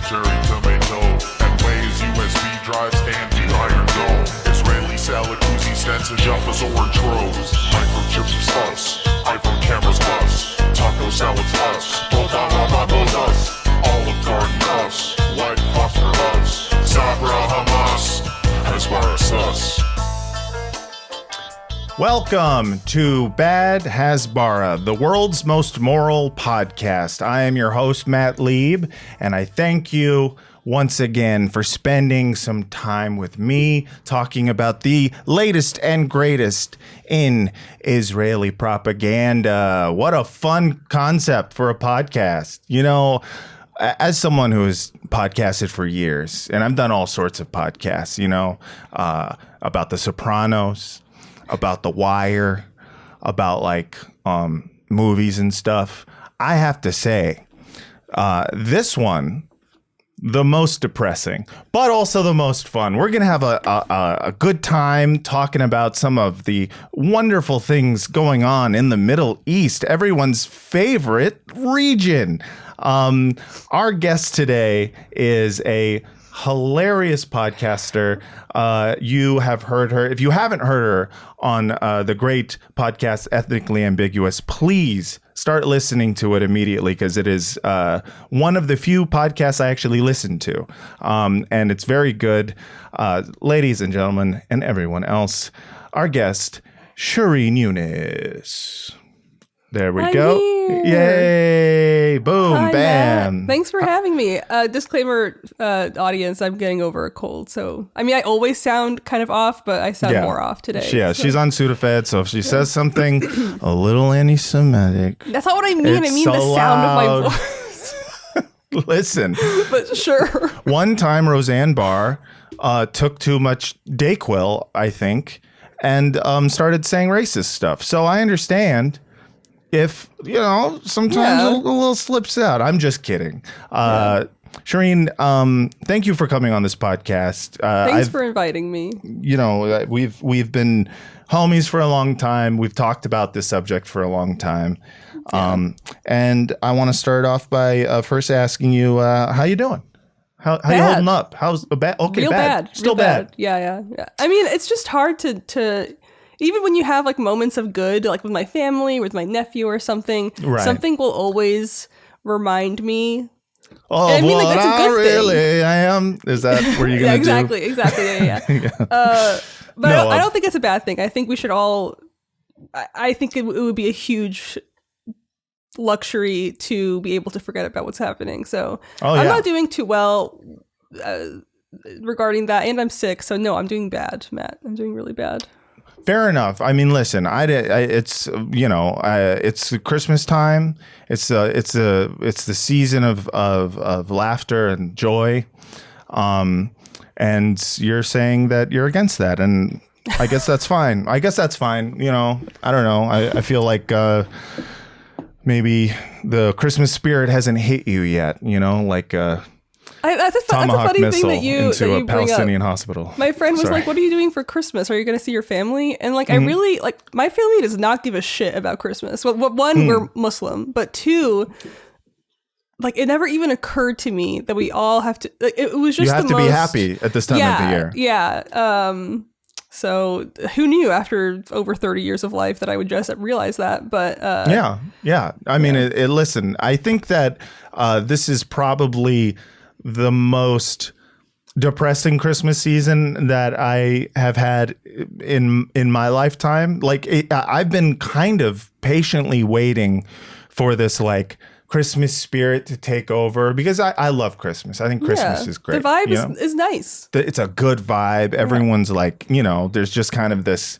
cherry tomato, and weighs USB drives and the Iron Dome. Israeli salad, koozie stencil, jumpers, orange rose. Microchips us, iPhone cameras us, taco salads us, Obama us, Olive Garden us, White Foster us, Sabra Hamas, Hasbara sus. Welcome to Bad Hasbara, the world's most moral podcast. I am your host, Matt Lieb, and I thank you once again for spending some time with me talking about the latest and greatest in Israeli propaganda. What a fun concept for a podcast. You know, as someone who has podcasted for years, and I've done all sorts of podcasts, you know, about The Sopranos, about The Wire, about like movies and stuff. I have to say, this one, the most depressing, but also the most fun. We're going to have a good time talking about some of the wonderful things going on in the Middle East, everyone's favorite region. Our guest today is a hilarious podcaster. You have heard her. If you haven't heard her on the great podcast Ethnically Ambiguous, please start listening to it immediately, because it is one of the few podcasts I actually listen to. And it's very good. Ladies and gentlemen, and everyone else, our guest, Shereen Younes. There we go. Yay. Boom. Hi, bam. Matt. Thanks for having me. Disclaimer, audience, I'm getting over a cold. So, I mean, I always sound kind of off, but I sound more off today. Yeah, so. She's on Sudafed, so if she says something a little anti-Semitic. That's not what I mean. I mean the sound of my voice. Listen. But sure. One time, Roseanne Barr took too much Dayquil, I think, and started saying racist stuff. So I understand if, you know, sometimes a little slips out. I'm just kidding. Shereen, thank you for coming on this podcast. Thanks for inviting me. You know, we've been homies for a long time. We've talked about this subject for a long time. And I want to start off by first asking you, how you doing? How you holding up? How's bad? Okay, real bad. bad. Still real bad. Yeah. I mean, it's just hard to even when you have like moments of good, like with my family, with my nephew or something, something will always remind me. Oh, I mean, what like, that's a good thing. I am. Is that what you're going to do? Exactly. Yeah. But I don't think it's a bad thing. I think we should all, I think it would be a huge luxury to be able to forget about what's happening. So I'm not doing too well regarding that. And I'm sick. So no, I'm doing bad, Matt. I'm doing really bad. Fair enough. I mean, listen, it's, you know, it's Christmas time. It's the season of laughter and joy. And you're saying that you're against that. And I guess that's fine. You know, I don't know. I feel like maybe the Christmas spirit hasn't hit you yet, you know, like that's a funny thing that you into a bring Palestinian up. hospital. My friend was like, "What are you doing for Christmas? Are you going to see your family?" And like, I really like my family does not give a shit about Christmas. Well, one, we're Muslim, but two, like it never even occurred to me that we all have to. Like, it was just you have to be happy at this time of the year. Yeah. So who knew after over 30 years of life that I would just realize that? But yeah. I mean, listen, I think that this is probably the most depressing Christmas season that I have had in my lifetime. Like I've been kind of patiently waiting for this like Christmas spirit to take over, because I love Christmas. I think Christmas is great. The vibe is nice. It's a good vibe. Everyone's like, you know, there's just kind of this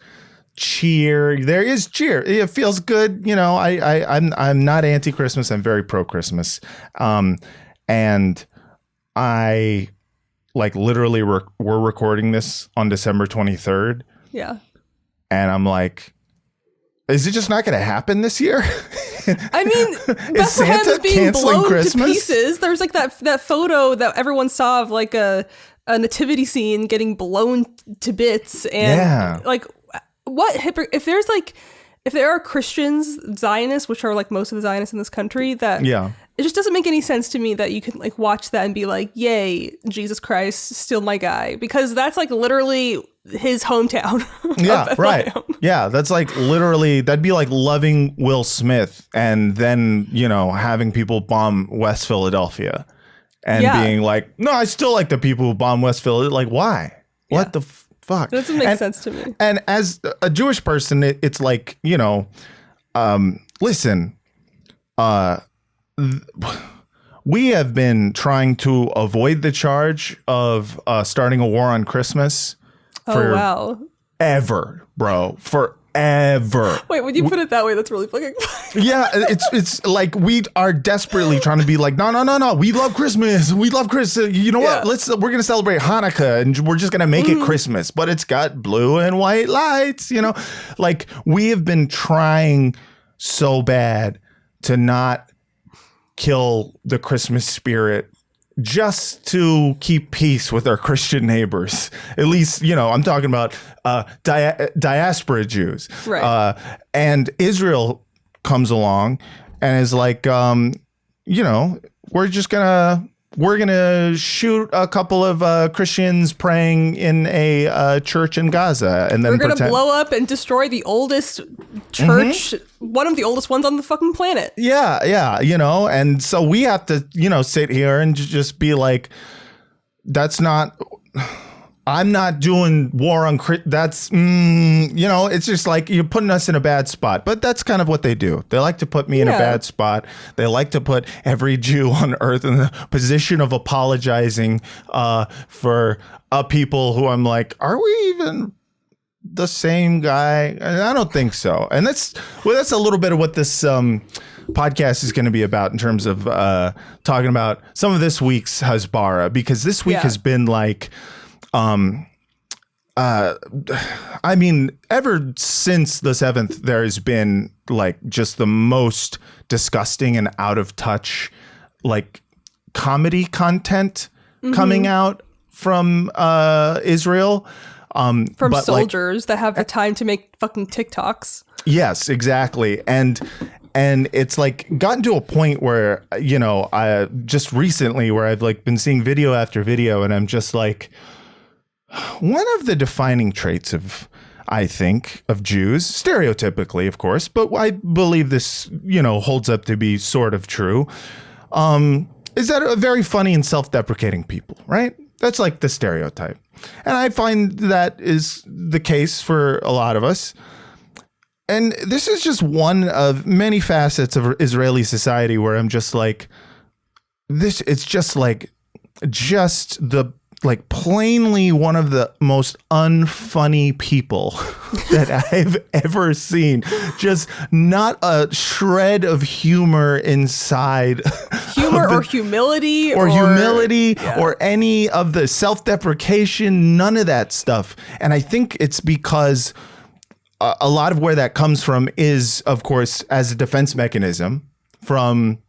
cheer. There is cheer. It feels good. You know, I'm not anti-Christmas. I'm very pro-Christmas. And I like literally we're recording this on December 23rd. Yeah. And I'm like, is it just not going to happen this year? I mean, Bethlehem's being blown to pieces. There's like that photo that everyone saw of like a nativity scene getting blown to bits. And like, what if there's like if there are Christians, Zionists, which are like most of the Zionists in this country, that it just doesn't make any sense to me that you can like watch that and be like, yay, Jesus Christ, still my guy, because that's like literally his hometown. Yeah, right. Yeah, that's like literally, that'd be like loving Will Smith and then, you know, having people bomb West Philadelphia and being like, no, I still like the people who bomb West Philadelphia. Like, why? What the fuck? That doesn't make sense to me. And as a Jewish person, it's like, you know, listen, we have been trying to avoid the charge of starting a war on Christmas forever, bro. Forever. Wait, when you put it that way, that's really fucking funny. Yeah, it's like we are desperately trying to be like, no. We love Christmas. We love Christmas. You know what? We're gonna celebrate Hanukkah and we're just gonna make it Christmas, but it's got blue and white lights. You know, like we have been trying so bad to not kill the Christmas spirit just to keep peace with our Christian neighbors. At least, you know, I'm talking about diaspora Jews. Right. And Israel comes along and is like, you know, we're gonna shoot a couple of Christians praying in a church in Gaza, and then we're gonna blow up and destroy the oldest church, one of the oldest ones on the fucking planet. Yeah, you know, and so we have to, you know, sit here and just be like, that's not. I'm not doing war on that's you know, it's just like you're putting us in a bad spot. But that's kind of what they do. They like to put me in a bad spot. They like to put every Jew on earth in the position of apologizing for people who I'm like, are we even the same guy? And I don't think so. And that's a little bit of what this podcast is going to be about in terms of talking about some of this week's Hasbara, because this week has been like, I mean, ever since the 7th, there has been like just the most disgusting and out of touch, like comedy content coming out from Israel. From soldiers that have the time to make fucking TikToks. Yes, exactly. And it's like gotten to a point where, you know, I just recently where I've like been seeing video after video and I'm just like, one of the defining traits of, I think, of Jews, stereotypically, of course, but I believe this, you know, holds up to be sort of true, is that a very funny and self-deprecating people, right? That's like the stereotype. And I find that is the case for a lot of us. And this is just one of many facets of Israeli society where I'm just like, it's just like, like plainly one of the most unfunny people that I've ever seen. Just not a shred of humor inside. Humor or humility. Or any of the self-deprecation, none of that stuff. And I think it's because a lot of where that comes from is, of course, as a defense mechanism from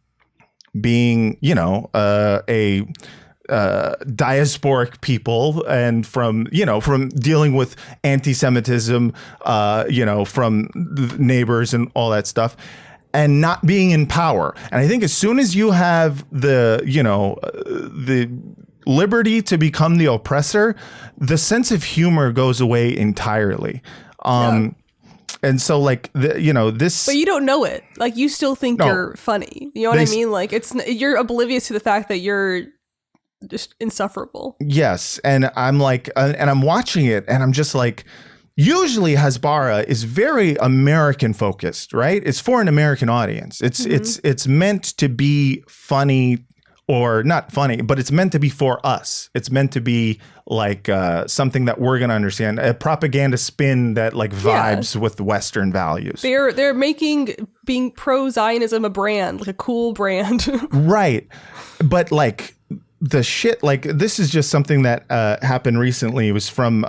being, you know, a diasporic people and from dealing with anti-Semitism, you know, from neighbors and all that stuff and not being in power. And I think as soon as you have the liberty to become the oppressor, the sense of humor goes away entirely. And so like, this. But you don't know it. Like you still think you're funny. You know what I mean? Like you're oblivious to the fact that you're just insufferable. Yes. And I'm like, and I'm watching it and I'm just like, usually Hasbara is very American focused, right? It's for an American audience. It's meant to be funny or not funny, but it's meant to be for us. It's meant to be like something that we're going to understand, a propaganda spin that like vibes with Western values. They're making being pro-Zionism a brand, like a cool brand. Right. But like, the shit, like this is just something that happened recently. It was from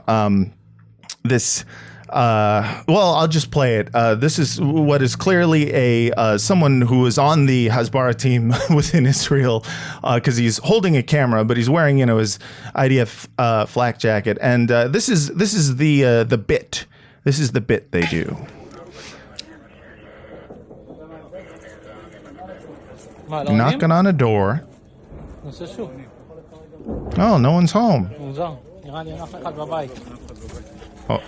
this well, I'll just play it. This is what is clearly a someone who is on the Hasbara team within Israel, because he's holding a camera, but he's wearing, you know, his IDF flak jacket, and this is the bit. This is the bit they do. Knocking on a door. Oh, no one's home. Oh.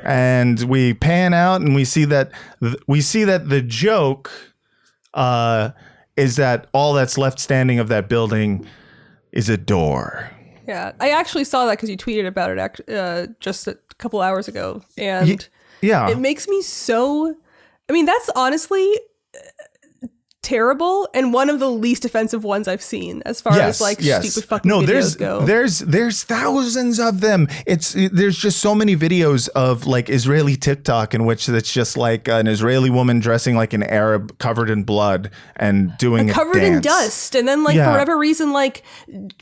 And we pan out and we see that the joke is that all that's left standing of that building is a door. Yeah, I actually saw that because you tweeted about it just a couple hours ago, and yeah, it makes me so. I mean, that's honestly terrible and one of the least offensive ones I've seen as far as like stupid fucking videos go. There's thousands of them. There's just so many videos of like Israeli TikTok in which it's just like an Israeli woman dressing like an Arab covered in blood and doing a covered dance. in dust, and then like for whatever reason like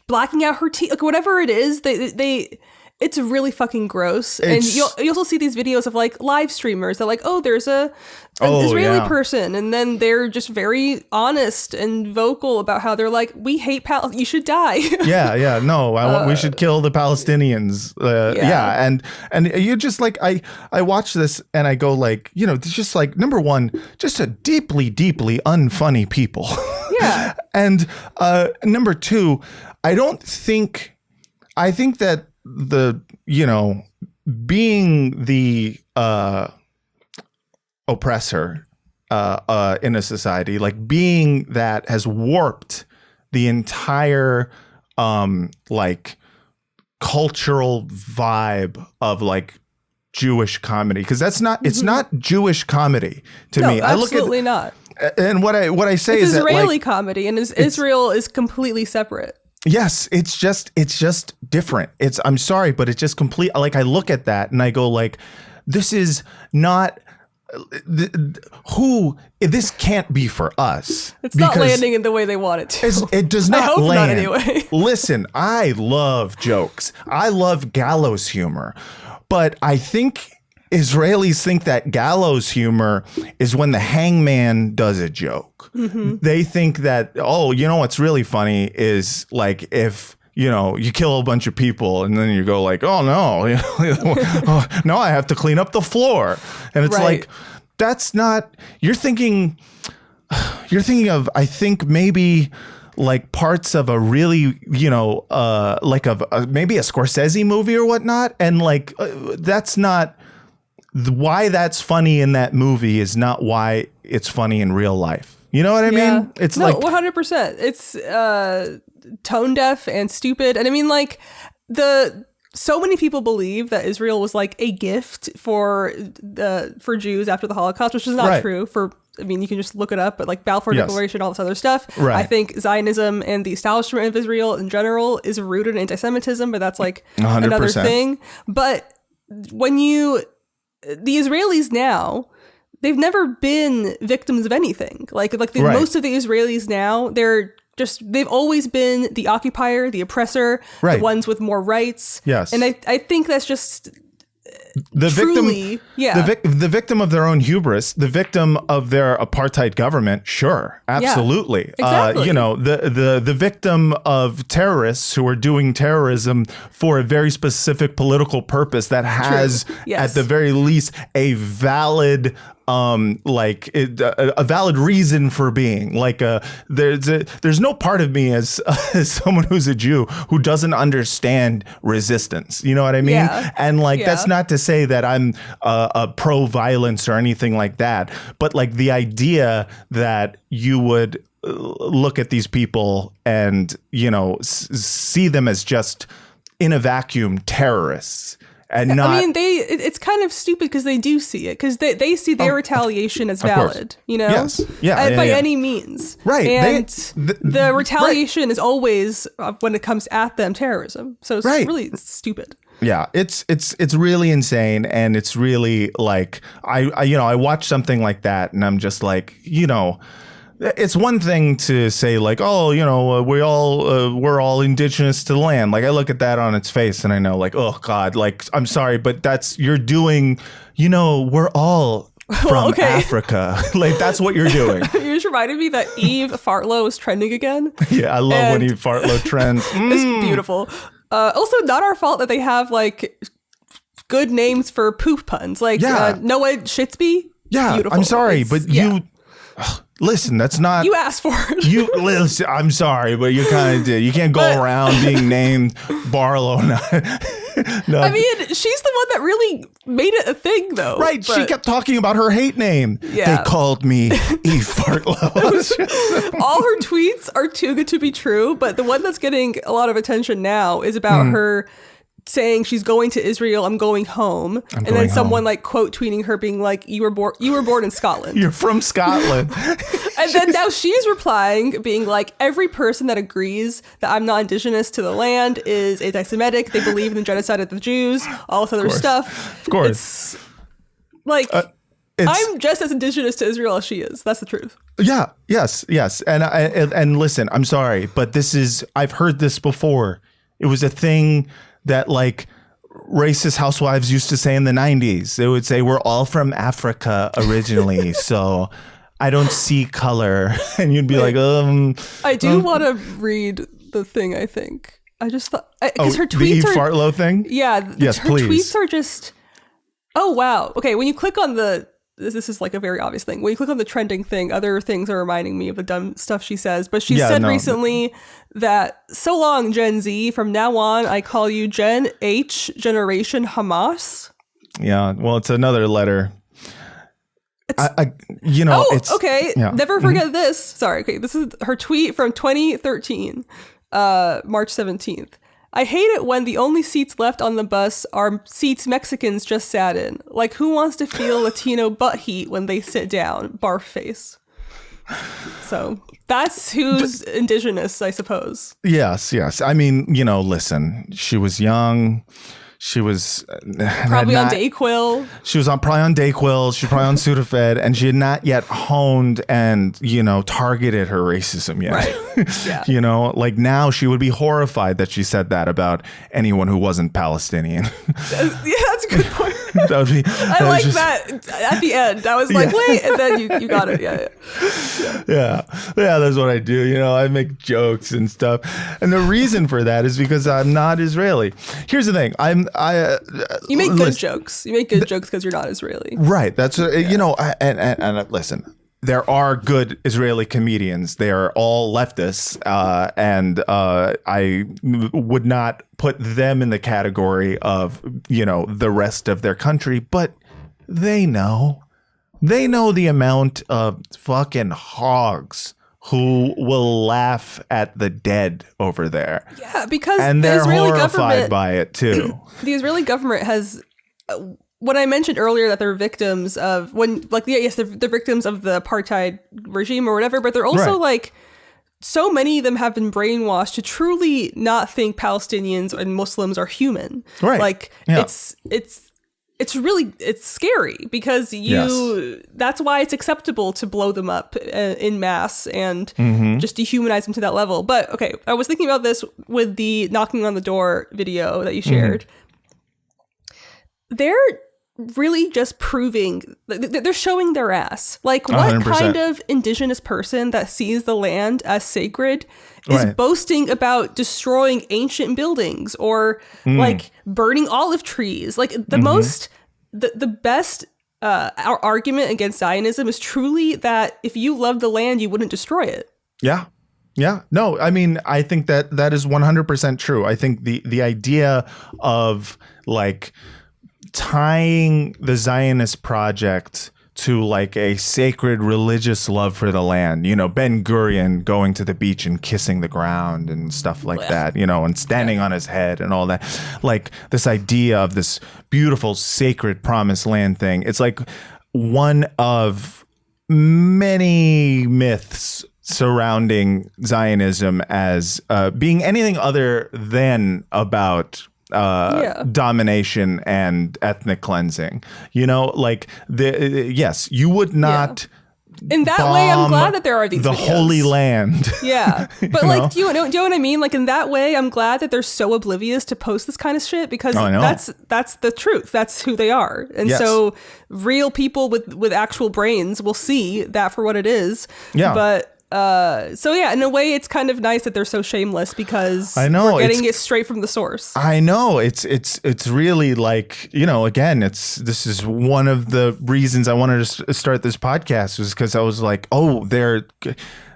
blacking out her teeth, like whatever it is, they it's really fucking gross. And you also see these videos of like live streamers that like, oh, there's an Israeli person, and then they're just very honest and vocal about how they're like, we hate you should die. No, we should kill the Palestinians. And you just like I watch this and I go like, you know, it's just like number one, just a deeply unfunny people. Yeah. And number two, I think that being the oppressor in a society, like being that has warped the entire like cultural vibe of like Jewish comedy, because that's not it's not Jewish comedy to me. Absolutely not. And what I say is Israeli that like, comedy, and Israel is completely separate. Yes, it's just different. I'm sorry, but it's just complete. Like I look at that and I go like, this is not this can't be for us. It's not landing in the way they want it to. It does not I hope land. Not anyway. Listen, I love jokes. I love gallows humor, but I think Israelis think that gallows humor is when the hangman does a joke. Mm-hmm. They think that, oh, you know what's really funny is like if, you know, you kill a bunch of people and then you go like, oh no, now I have to clean up the floor. And it's like, that's not, you're thinking of, I think maybe like parts of a really, you know, like maybe a Scorsese movie or whatnot. And like, that's not, why that's funny in that movie is not why it's funny in real life. You know what I mean? It's like 100%. It's tone deaf and stupid. And I mean, like so many people believe that Israel was like a gift for Jews after the Holocaust, which is not true. I mean, you can just look it up, but like Balfour Declaration, all this other stuff. Right. I think Zionism and the establishment of Israel in general is rooted in anti-Semitism, but that's like 100%. Another thing. But when the Israelis now, they've never been victims of anything. Most of the Israelis now, they've always been the occupier, the oppressor, the ones with more rights. Yes. And I think that's just the victim of their own hubris, the victim of their apartheid government. Sure, absolutely. Yeah, exactly. You know, the victim of terrorists who are doing terrorism for a very specific political purpose that has, at the very least, a valid a valid reason for being. Like there's no part of me as someone who's a Jew who doesn't understand resistance. You know what I mean? Yeah. And that's not to say that I'm pro-violence or anything like that, but like the idea that you would look at these people and, you know, see them as just in a vacuum terrorists. And not, I mean, it's kind of stupid because they do see it, because they see their retaliation as valid, you know? Yes. Yeah. By any means. Right. And the retaliation is always, when it comes at them, terrorism. So it's really stupid. Yeah, it's really insane. And it's really like, I watch something like that and I'm just like, you know, it's one thing to say like, oh, you know, we're all indigenous to the land. Like I look at that on its face and I know like, oh God, like, I'm sorry, but you're doing, you know, we're all from Africa. Like that's what you're doing. You just reminded me that Eve Fartlow is trending again. Yeah, I love when Eve Fartlow trends. It's beautiful. Also, not our fault that they have like good names for poop puns, like Noah Shitsby. Yeah, beautiful. I'm sorry, but you listen. That's not you asked for it. You listen. I'm sorry, but you kind of did. You can't go around being named Barlow. No. I mean, she's the one that really made it a thing, though. Right. She kept talking about her hate name. Yeah. They called me Eve Fartlow. All her tweets are too good to be true, but the one that's getting a lot of attention now is about her saying she's going to Israel, I'm going home. And then someone like quote tweeting her being like, you were born in Scotland. You're from Scotland. And then now she's replying being like, every person that agrees that I'm not indigenous to the land is anti-Semitic. They believe in the genocide of the Jews, all this other stuff. Of course. It's like, I'm just as indigenous to Israel as she is. That's the truth. Yeah. Yes. And listen, I'm sorry, but I've heard this before. It was a thing that like racist housewives used to say in the 90s. They would say, we're all from Africa originally, so I don't see color. And you'd be like, I do want to read the thing, I think. I just thought, because her tweets the Eve Fartlow thing? Yeah. Yes, her please. tweets are just, oh, wow. Okay, when you click on this is like a very obvious thing. When you click on the trending thing, other things are reminding me of the dumb stuff she says. But she said recently that, so long, Gen Z, from now on, I call you Gen H, Generation Hamas. Yeah, well, it's another letter. Okay. Yeah. Never forget this. Sorry. Okay, this is her tweet from 2013, March 17th. I hate it when the only seats left on the bus are seats Mexicans just sat in. Like, who wants to feel Latino butt heat when they sit down? Barf face. So that's who's indigenous, I suppose. Yes. I mean, listen, she was young. She was probably on Dayquil. She was probably on Dayquil. She was probably on Sudafed, and she had not yet honed and targeted her racism yet. Right. Yeah. Like now she would be horrified that she said that about anyone who wasn't Palestinian. Yeah, that's a good point. That would be. I like that at the end. I was like, wait, and then you got it. Yeah. That's what I do. I make jokes and stuff, and the reason for that is because I'm not Israeli. Here's the thing. You make good jokes. You make good jokes because you're not Israeli. Right. That's and listen. There are good Israeli comedians. They are all leftists, and I would not put them in the category of the rest of their country. But they know the amount of fucking hogs who will laugh at the dead over there. Yeah, because and they're horrified by it too. The Israeli government has. When I mentioned earlier that they're victims of they're victims of the apartheid regime or whatever, but they're also like, so many of them have been brainwashed to truly not think Palestinians and Muslims are human. Right. Like it's scary because that's why it's acceptable to blow them up in mass and just dehumanize them to that level. But okay, I was thinking about this with the knocking on the door video that you shared. They're really just proving, they're showing their ass. Like, what 100%. Kind of indigenous person that sees the land as sacred is boasting about destroying ancient buildings or like burning olive trees? Like the best argument against Zionism is truly that if you love the land, you wouldn't destroy it. Yeah. No, I mean, I think that is 100% true. I think the idea of like tying the Zionist project to like a sacred religious love for the land, Ben Gurion going to the beach and kissing the ground and stuff like that, and standing on his head and all that, like this idea of this beautiful sacred promised land thing. It's like one of many myths surrounding Zionism as being anything other than about domination and ethnic cleansing. Like you would not. In that way, I'm glad that there are these the videos. Holy Land. Yeah, but like, do you know what I mean? Like in that way, I'm glad that they're so oblivious to post this kind of shit because that's the truth. That's who they are, and so real people with actual brains will see that for what it is. Yeah, but So yeah, in a way, it's kind of nice that they're so shameless because I know, we're getting it straight from the source. I know it's really like, again, this is one of the reasons I wanted to start this podcast, was because I was like, oh,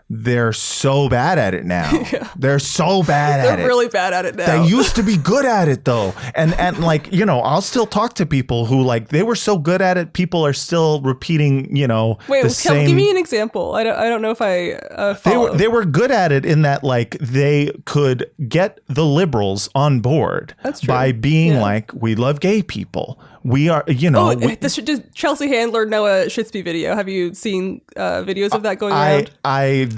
they're so bad at it now. Yeah. They're so bad at it. They're really bad at it now. They used to be good at it though. And like, I'll still talk to people who like, they were so good at it. People are still repeating, Give me an example. I don't know if I follow. They were good at it in that like they could get the liberals on board. That's true. By being like, we love gay people. We are, the Chelsea Handler Noah Shitsby video. Have you seen videos of that going around?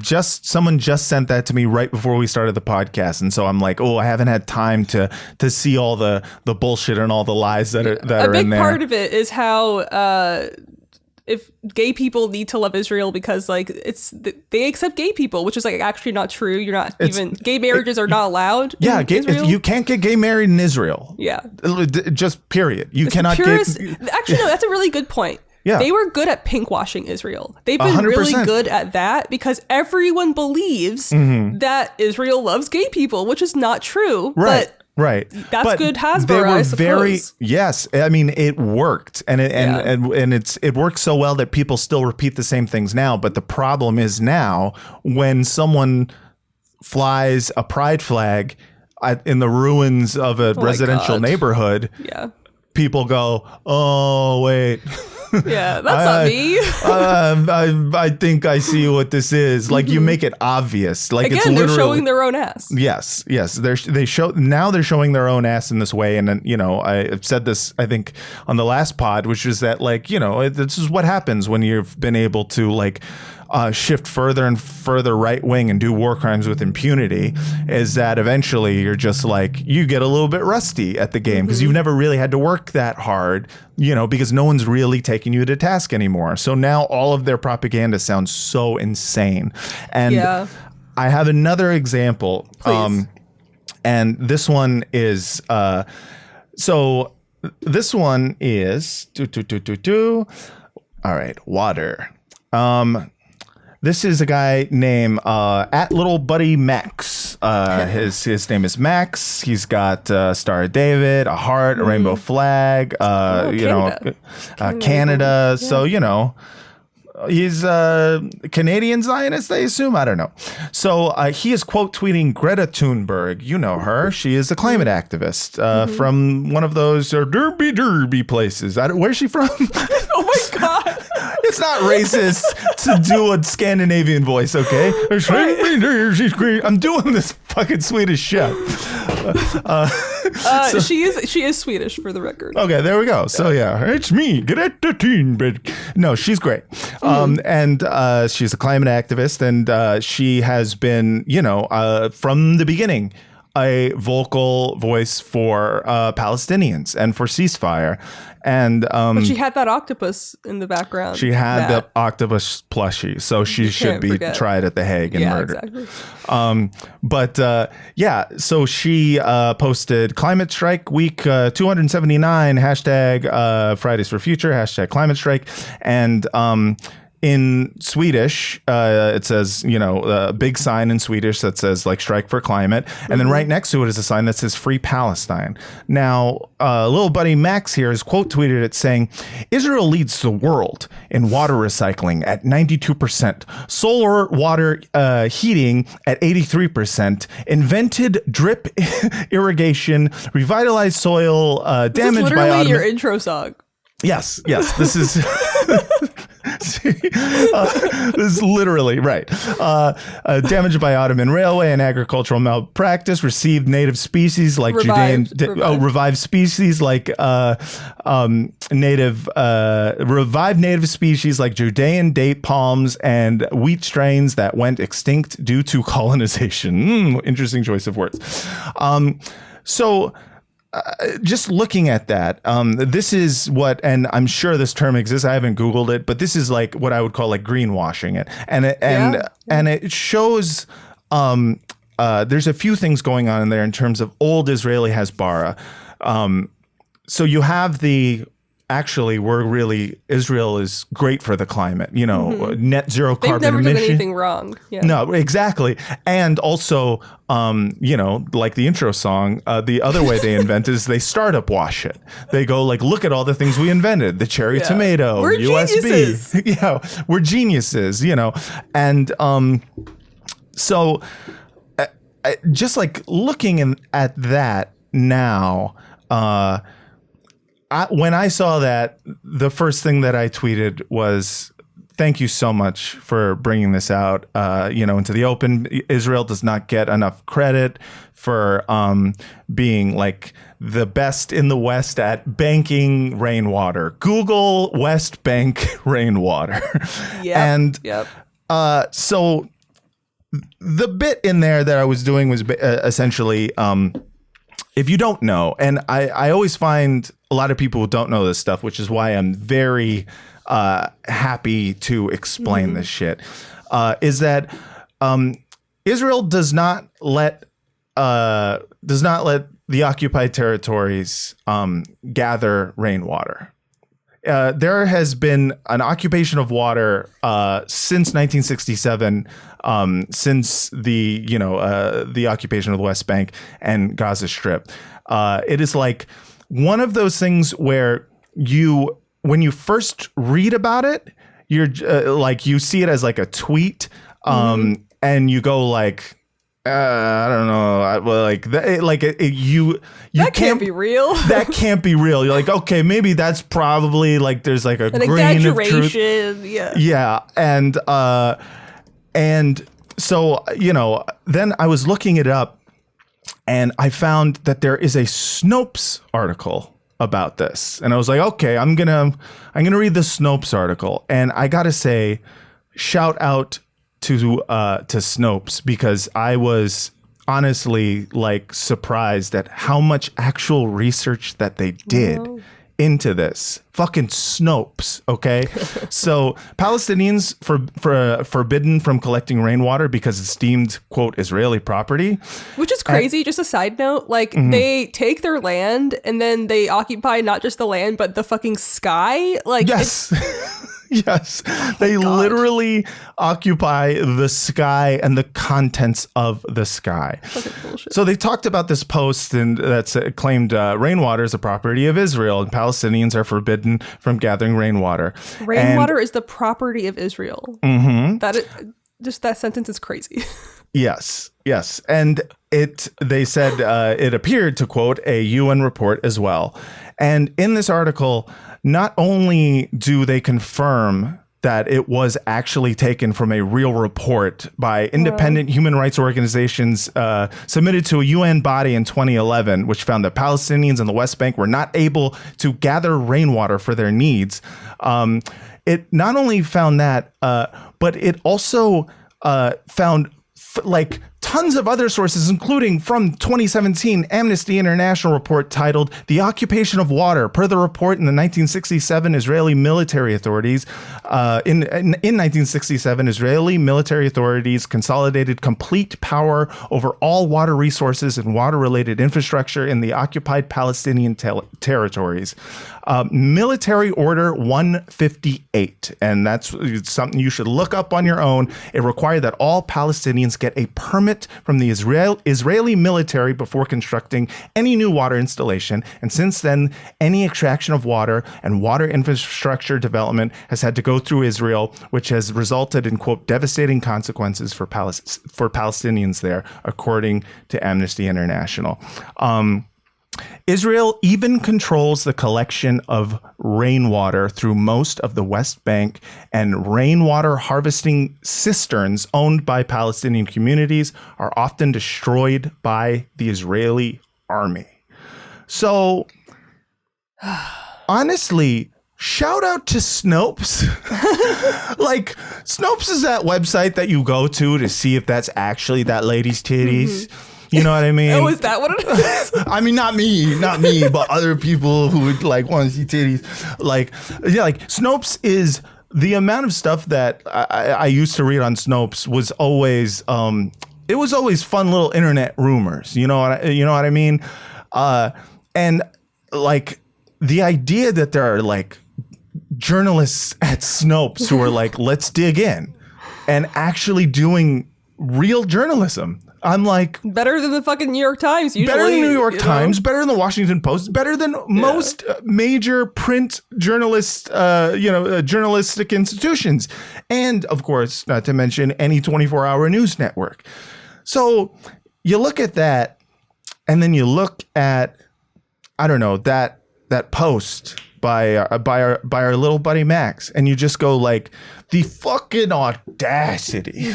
Someone just sent that to me right before we started the podcast, and so I'm like, oh, I haven't had time to see all the bullshit and all the lies that are in there. A big part of it is how if gay people need to love Israel because like they accept gay people, which is like actually not true. You're not gay marriages are not allowed. Yeah, Israel. You can't get gay married in Israel. Yeah, just period. You cannot actually no. That's a really good point. Yeah. They were good at pinkwashing Israel. They've been 100%. Really good at that because everyone believes that Israel loves gay people, which is not true. Right. Right. That's good Hasbara, I suppose. Yes. I mean, it worked. And it works so well that people still repeat the same things now. But the problem is now when someone flies a pride flag in the ruins of a residential neighborhood, people go, oh, wait. Yeah, that's not me. I think I see what this is. Like you make it obvious. Like again, they're showing their own ass. Yes. They're showing their own ass in this way. And then I've said this I think on the last pod, which is that like this is what happens when you've been able to like shift further and further right wing and do war crimes with impunity, is that eventually you're just like you get a little bit rusty at the game because you've never really had to work that hard, because no one's really taking you to task anymore. So now all of their propaganda sounds so insane. And I have another example. Please. And this one is this one is all right, water. This is a guy named at Little Buddy Max. His name is Max. He's got Star of David, a heart, a rainbow flag. Canada. Canada. So he's a Canadian Zionist, I assume. I don't know. So he is quote tweeting Greta Tunberg. You know her. She is a climate activist from one of those derby places. Where's she from? Oh my God. It's not racist to do a Scandinavian voice, okay? I'm doing this fucking Swedish chef. She is Swedish, for the record. Okay, there we go. So yeah, it's me, Greta Thunberg. No, she's great. And she's a climate activist, and she has been, from the beginning, a vocal voice for Palestinians and for ceasefire. And but she had that octopus in the background. She had the octopus plushie, so she should be tried at The Hague and murdered. Exactly. So she posted Climate Strike Week 279 hashtag Fridays for Future hashtag Climate Strike, and in Swedish, it says, a big sign in Swedish that says like strike for climate. And then right next to it is a sign that says free Palestine. Now, little buddy Max here has quote tweeted it saying, Israel leads the world in water recycling at 92%, solar water heating at 83%, invented drip irrigation, revitalized soil, damaged by literally your intro song. Yes, this is this is literally right. Damaged by Ottoman railway and agricultural malpractice. Received native species like revived species like revived native species like Judean date palms and wheat strains that went extinct due to colonization. Interesting choice of words. Just looking at that, this is what, and I'm sure this term exists. I haven't Googled it, but this is like what I would call like greenwashing it. And it shows there's a few things going on in there in terms of old Israeli Hasbara. So you have the actually, Israel is great for the climate, net zero They've carbon never emission. done anything wrong. Yeah. No, exactly. And also, like the intro song, the other way they invent is they startup wash it. They go like, look at all the things we invented, the cherry tomato, We're USB. geniuses. Yeah, we're geniuses, And so just like looking at that now, when I saw that, the first thing that I tweeted was, thank you so much for bringing this out, into the open. Israel does not get enough credit for being like the best in the West at banking rainwater. Google West Bank rainwater. Yep. So the bit in there that I was doing was essentially, if you don't know, and I always find a lot of people who don't know this stuff, which is why I'm very happy to explain this shit, is that Israel does not let the occupied territories gather rainwater. There has been an occupation of water since 1967, since the occupation of the West Bank and Gaza Strip. It is like one of those things where when you first read about it, you're like, you see it as like a tweet, and you go like, I don't know, you that can't be real. That can't be real. You're like, okay, maybe that's probably like there's like an grain exaggeration. Of truth. Yeah, and so then I was looking it up, and I found that there is a Snopes article about this, and I was like, okay, I'm gonna read the Snopes article, and I gotta say, shout out to Snopes, because I was honestly like surprised at how much actual research that they did into this. Fucking Snopes, okay? So Palestinians forbidden from collecting rainwater because it's deemed, quote, Israeli property. Which is crazy. Just a side note, like they take their land and then they occupy not just the land, but the fucking sky. Like, yes. Yes, they literally occupy the sky and the contents of the sky. So they talked about this post and that's claimed rainwater is a property of Israel and Palestinians are forbidden from gathering rainwater. Rainwater is the property of Israel. That sentence is crazy. Yes. And they said it appeared to quote a UN report as well. And in this article, not only do they confirm that it was actually taken from a real report by independent human rights organizations submitted to a UN body in 2011, which found that Palestinians in the West Bank were not able to gather rainwater for their needs. It not only found that, but it also found like tons of other sources, including from 2017 Amnesty International report titled "The Occupation of Water." Per the report, in the 1967 Israeli military authorities, in 1967 Israeli military authorities consolidated complete power over all water resources and water-related infrastructure in the occupied Palestinian territories. Military Order 158, and that's something you should look up on your own. It required that all Palestinians get a permit from the Israeli military before constructing any new water installation. And since then, any extraction of water and water infrastructure development has had to go through Israel, which has resulted in, quote, devastating consequences for Palestinians there, according to Amnesty International. Israel even controls the collection of rainwater through most of the West Bank, and rainwater harvesting cisterns owned by Palestinian communities are often destroyed by the Israeli army. So, honestly, shout out to Snopes. Like, Snopes is that website that you go to see if that's actually that lady's titties. You know what I mean? Oh, is that what it is? I mean, not me, but other people who would like want to see titties. Like Snopes is the amount of stuff that I used to read on Snopes was always, it was always fun little internet rumors. You know what I mean? And like the idea that there are like journalists at Snopes who are like, let's dig in and actually doing real journalism. I'm like, better than the fucking New York Times usually. Better than the New York Times, better than the Washington Post, better than most major print journalistic institutions. And of course, not to mention any 24-hour news network. So you look at that and then you look at, I don't know, that post by our little buddy Max, and you just go like, the fucking audacity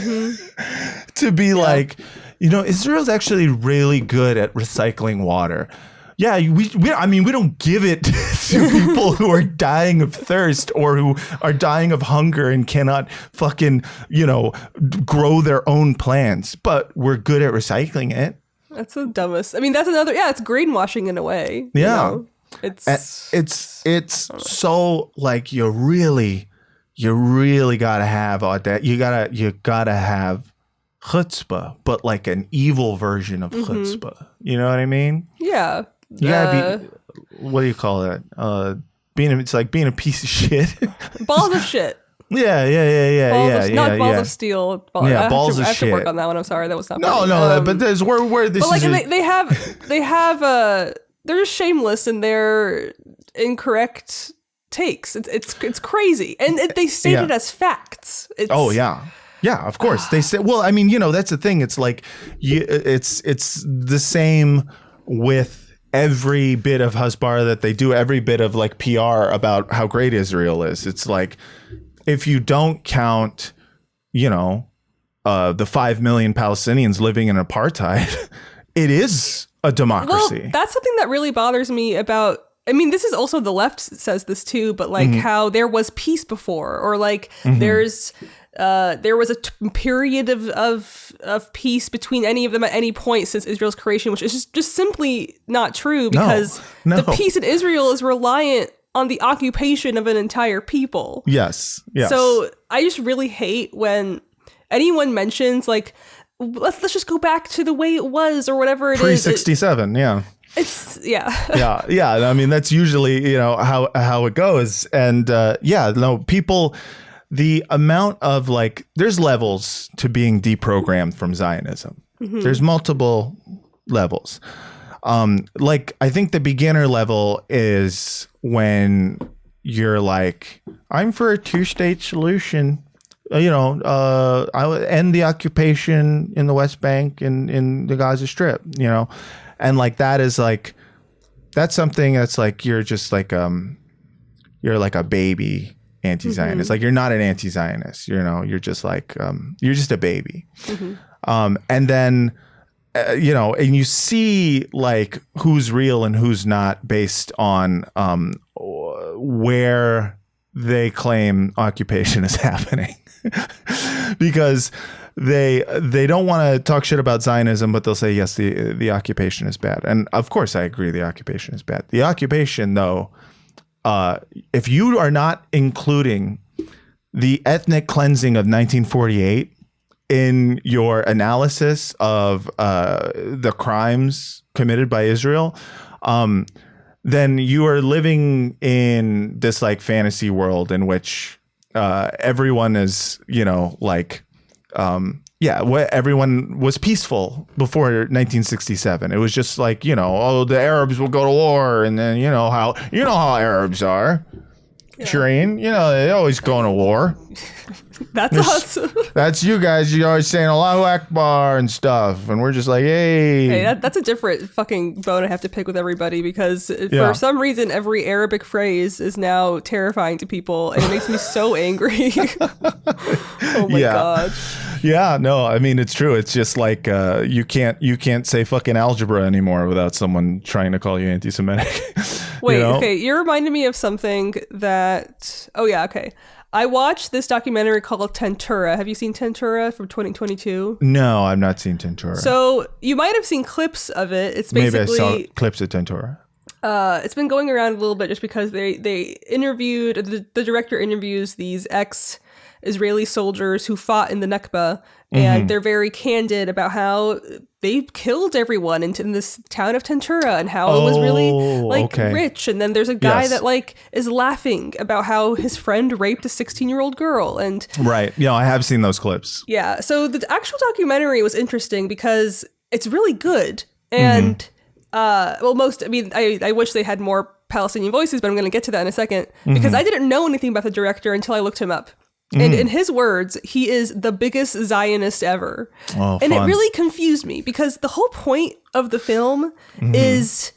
to be like, Israel's actually really good at recycling water. Yeah, we don't give it to people who are dying of thirst or who are dying of hunger and cannot fucking, grow their own plants, but we're good at recycling it. That's the dumbest. I mean, that's another, it's greenwashing in a way. Yeah. It's so like you really gotta have all that. You gotta have chutzpah, but like an evil version of chutzpah. You know what I mean? Yeah. You gotta be. What do you call that? It's like being a piece of shit. Balls of shit. Yeah. Not balls of steel. Balls of shit. I have to work on that one. I'm sorry, that was not. No. But there's where this. But like they have they're just shameless in their incorrect takes. It's crazy, and they state it as facts. Yeah, of course they say. Well, I mean, that's the thing. It's like it's the same with every bit of Hasbara that they do, every bit of like PR about how great Israel is. It's like if you don't count, the 5 million Palestinians living in apartheid, it is a democracy. Well, that's something that really bothers me about. I mean, this is also the left says this too, but like how there was peace before, or like there was a period of peace between any of them at any point since Israel's creation, which is just simply not true, because the peace in Israel is reliant on the occupation of an entire people. Yes. So I just really hate when anyone mentions like, let's just go back to the way it was or whatever it is. Pre-67, yeah. It's yeah. I mean, that's usually how it goes, and people. The amount of like, there's levels to being deprogrammed from Zionism. There's multiple levels. Like I think the beginner level is when you're like, I'm for a 2-state solution. I would end the occupation in the West Bank and in the Gaza Strip, and like that is like, that's something that's like, you're just like you're like a baby anti-Zionist. Like you're not an anti-Zionist, you're just like you're just a baby. And then and you see like who's real and who's not based on where they claim occupation is happening. Because they don't want to talk shit about Zionism, but they'll say, yes, the occupation is bad. And of course I agree the occupation is bad. The occupation, though, if you are not including the ethnic cleansing of 1948 in your analysis of the crimes committed by Israel, then you are living in this like fantasy world in which everyone is, everyone was peaceful before 1967. It was just like, the Arabs will go to war, and then how Arabs are. Yeah. Shereen, they always go to war. That's us. That's you guys. You're always saying Allahu Akbar and stuff, and we're just like, hey. That's a different fucking bone I have to pick with everybody, because for some reason every Arabic phrase is now terrifying to people, and it makes me so angry. Oh my god. Yeah, no, I mean, it's true. It's just like you can't say fucking algebra anymore without someone trying to call you anti-Semitic. Wait, okay, you're reminding me of something that. Oh yeah, okay. I watched this documentary called Tentor. Have you seen Tentor from 2022? No, I've not seen Tentor. So you might have seen clips of it. It's basically maybe I saw clips of Tentor. It's been going around a little bit just because they interviewed the director interviews these Israeli soldiers who fought in the Nakba, and they're very candid about how they killed everyone in this town of Tentura and how it was really like rich. And then there's a guy that like is laughing about how his friend raped a 16-year-old girl. And right. I have seen those clips. Yeah. So the actual documentary was interesting because it's really good. And I wish they had more Palestinian voices, but I'm going to get to that in a second because I didn't know anything about the director until I looked him up. And in his words, he is the biggest Zionist ever. Oh, and fun. it really confused me because the whole point of the film is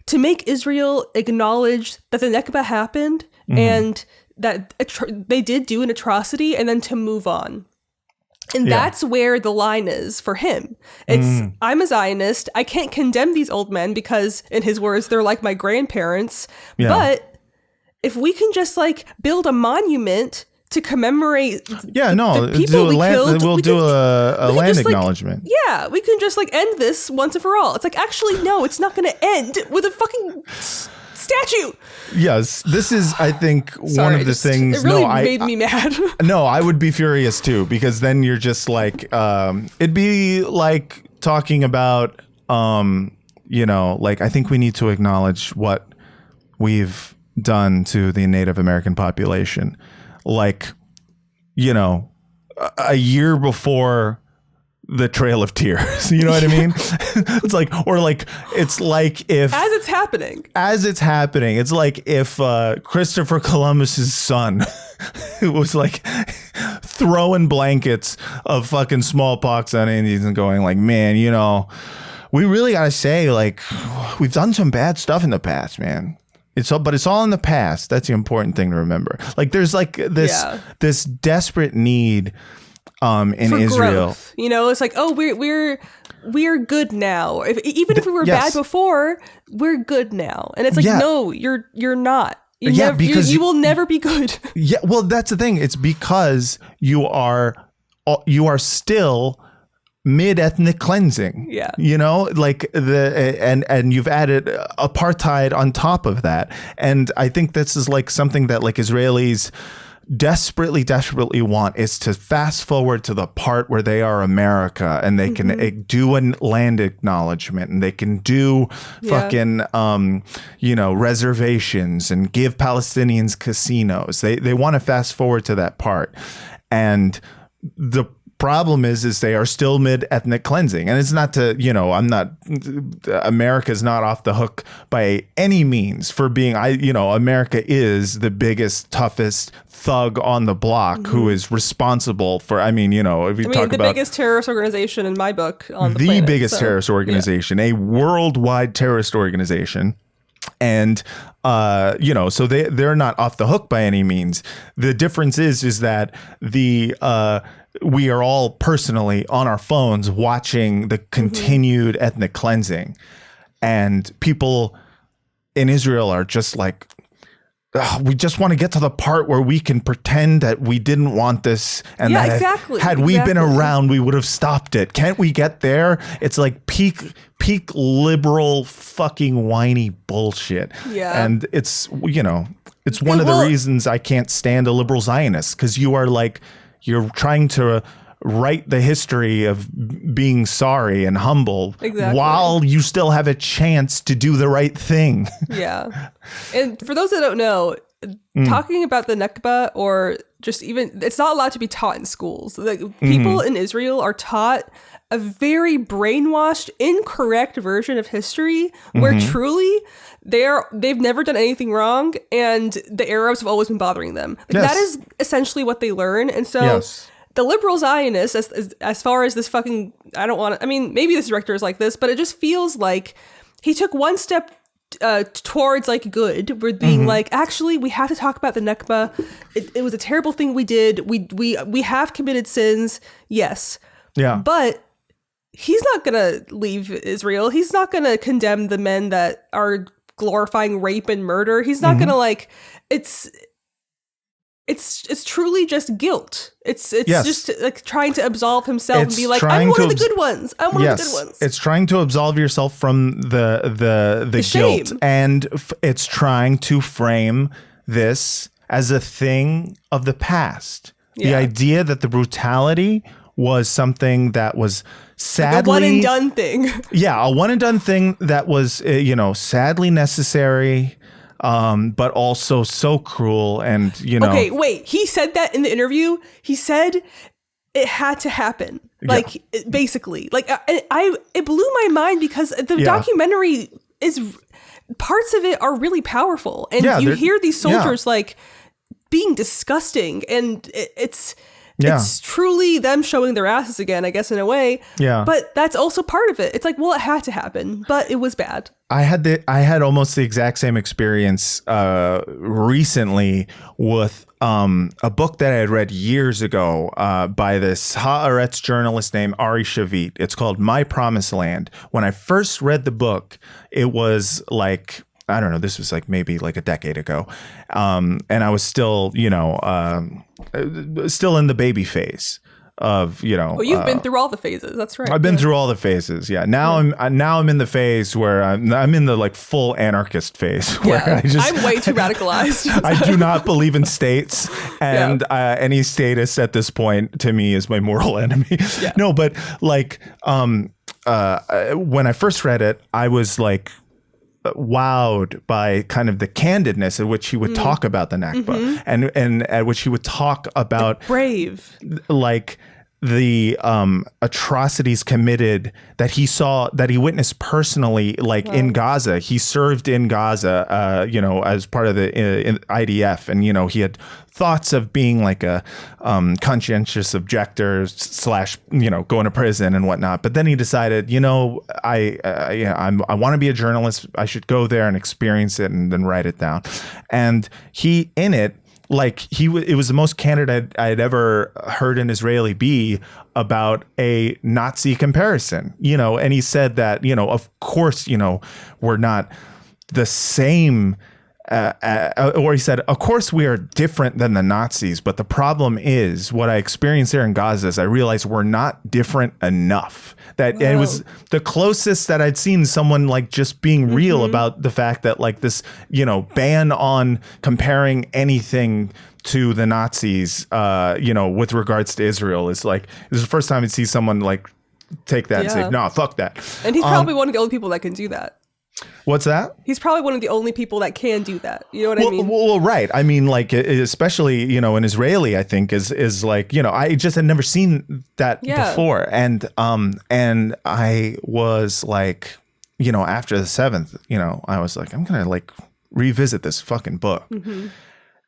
to make Israel acknowledge that the Nakba happened and that they did do an atrocity, and then to move on. And that's where the line is for him. It's, I'm a Zionist. I can't condemn these old men because, in his words, they're like my grandparents. Yeah. But if we can just like build a monument to commemorate the people we killed, we'll do a land acknowledgement. Yeah, we can just like end this once and for all. It's like, actually, no, it's not going to end with a fucking statue. Yes, this is, I think, one of the things. It really made me mad. No, I would be furious too, because then you're just like, it'd be like talking about, like, I think we need to acknowledge what we've done to the Native American population. Like, a year before the Trail of Tears, you know what I mean? It's like, or like, it's like if as it's happening, it's like if Christopher Columbus's son was like throwing blankets of fucking smallpox on Indians and going like, man, we really gotta say, like, we've done some bad stuff in the past, man. But it's all in the past. That's the important thing to remember. Like, there's like this desperate need in for Israel. Growth. It's like, oh, we're good now. Even if we were bad before, we're good now. And it's like, no, you're not. Because you will never be good. Yeah, well, that's the thing. It's because you are still mid-ethnic cleansing. Yeah. Like and you've added apartheid on top of that. And I think this is like something that like Israelis desperately want, is to fast forward to the part where they are America and they can do a land acknowledgement and they can do fucking reservations and give Palestinians casinos. They want to fast forward to that part. And the problem is they are still mid-ethnic cleansing. And it's not to, America's not off the hook by any means for being, America is the biggest, toughest thug on the block who is responsible for, if you talk about the biggest terrorist organization in my book on the planet. The biggest terrorist organization, a worldwide terrorist organization. And, so they're not off the hook by any means. The difference is that we are all personally on our phones watching the continued ethnic cleansing, and people in Israel are just like, we just want to get to the part where we can pretend that we didn't want this, and had we been around, we would have stopped it. Can't we get there? It's like peak liberal fucking whiny bullshit. Yeah. And it's, it's one of the reasons I can't stand a liberal Zionist, because you're trying to write the history of being sorry and humble while you still have a chance to do the right thing. Yeah. And for those that don't know, talking about the Nakba, or just even, it's not allowed to be taught in schools. Like, people in Israel are taught a very brainwashed, incorrect version of history where truly they've never done anything wrong, and the Arabs have always been bothering them. Like, that is essentially what they learn. And so the liberal Zionists, as far as this fucking, maybe this director is like this, but it just feels like he took one step towards like good. We're being like, actually, we have to talk about the Nakba. It was a terrible thing we did. We have committed sins. Yes. Yeah. But he's not going to leave Israel. He's not going to condemn the men that are glorifying rape and murder. He's not going to like, it's truly just guilt. It's just like trying to absolve himself and be like, I'm one of the good ones. I'm one of the good ones. It's trying to absolve yourself from the guilt, shame. and it's trying to frame this as a thing of the past. The idea that the brutality was something that was sadly like a one and done thing. Yeah, a one and done thing that was, sadly necessary, but also so cruel. And, Okay, wait. He said that in the interview. He said it had to happen. Like, basically. Like, it blew my mind because the documentary is... Parts of it are really powerful. And you hear these soldiers, like, being disgusting. And it's truly them showing their asses again, I guess, in a way. Yeah. But that's also part of it. It's like, well, it had to happen, but it was bad. I had almost the exact same experience recently with a book that I had read years ago by this Haaretz journalist named Ari Shavit. It's called My Promised Land. When I first read the book, it was like, I don't know, this was like maybe like a decade ago. And I was still, still in the baby phase of, Well, you've been through all the phases. That's right. I've been through all the phases. Yeah. Now I'm in the phase where I'm in the like full anarchist phase where I'm way too radicalized. I do not believe in states, and any statist at this point to me is my mortal enemy. Yeah. No, but like when I first read it, I was like wowed by kind of the candidness at which he would talk about the Nakba, and at which he would talk about brave, like the atrocities committed that he witnessed personally, like in Gaza. He served in Gaza, as part of the IDF, and he had thoughts of being like a conscientious objector / going to prison and whatnot. But then he decided, I want to be a journalist. I should go there and experience it and then write it down. And he, in it, like it was the most candid I'd ever heard an Israeli be about a Nazi comparison, and he said that, of course, we're not the same. Or he said, of course, we are different than the Nazis. But the problem is what I experienced there in Gaza is I realized we're not different enough. That it was the closest that I'd seen someone like just being real about the fact that like this, ban on comparing anything to the Nazis, with regards to Israel is like, this is the first time I'd see someone like take that and say, no, fuck that. And he's probably one of the only people that can do that. What's that? He's probably one of the only people that can do that. You know what I mean? Well, right. I mean, like, especially, an Israeli, I think is like, I just had never seen that before. And I was like, after the seventh, I was like, I'm going to like revisit this fucking book.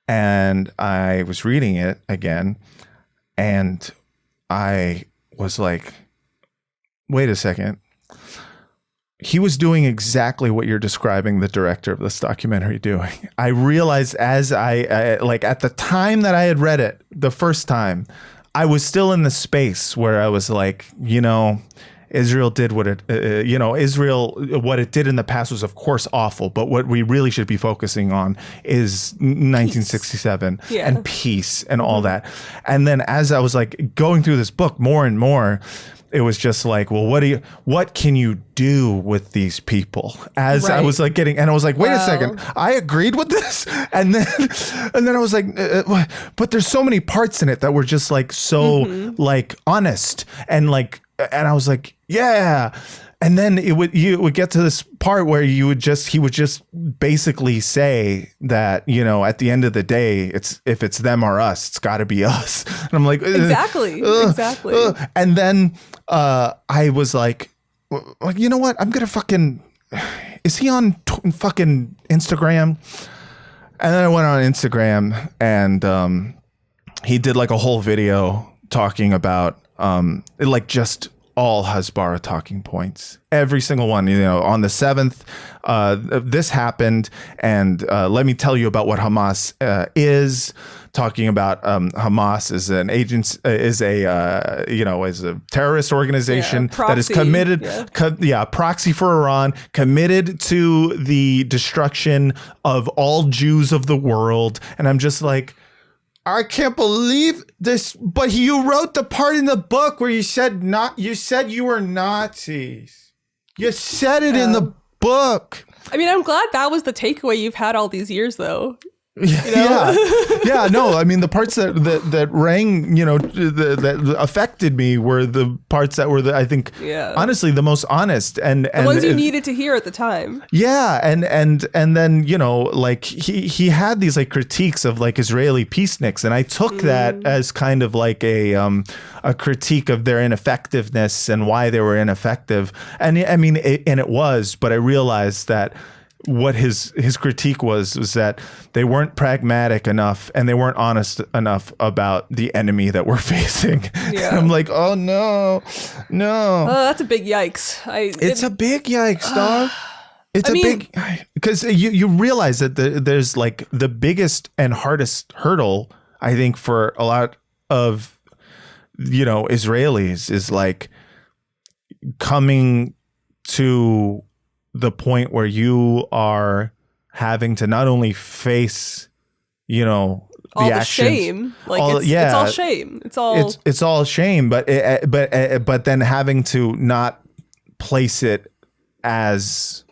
And I was reading it again, and I was like, wait a second. He was doing exactly what you're describing the director of this documentary doing. I realized as I like at the time that I had read it the first time, I was still in the space where I was like, Israel did what it, what it did in the past was of course awful, but what we really should be focusing on is 1967 and peace and all that. And then as I was like going through this book more and more, it was just like, well, what can you do with these people? As I was like and I was like, wait a second, I agreed with this. And then I was like, but there's so many parts in it that were just like, so like honest and like, and I was like, yeah. And then you would get to this part where he would just basically say that, at the end of the day, if it's them or us, it's got to be us. And I'm like, exactly. And then I was like, you know what? I'm going to fucking, is he on fucking Instagram? And then I went on Instagram and he did like a whole video talking about like just all Hasbara talking points, every single one. On the 7th, this happened, and let me tell you about what Hamas is. Talking about Hamas is an agent, is a terrorist organization that is committed, proxy for Iran, committed to the destruction of all Jews of the world. And I'm just like, I can't believe this, but you wrote the part in the book where you said you were Nazis. You said it in the book. I mean, I'm glad that was the takeaway you've had all these years, though. Yeah. No, I mean, the parts that rang, that affected me were the parts that were, I think, honestly, the most honest and the ones you needed to hear at the time. Yeah, and then like he had these like critiques of like Israeli peaceniks, and I took that as kind of like a critique of their ineffectiveness and why they were ineffective, and I mean, it was, but I realized that what his critique was that they weren't pragmatic enough and they weren't honest enough about the enemy that we're facing. Yeah. I'm like, oh no. Oh, that's a big yikes. It's a big yikes, dog. It's big, because you realize that there's like the biggest and hardest hurdle, I think, for a lot of, Israelis is like coming to the point where you are having to not only face, all the actions, shame, like it's all shame. It's all shame, but then having to not place it as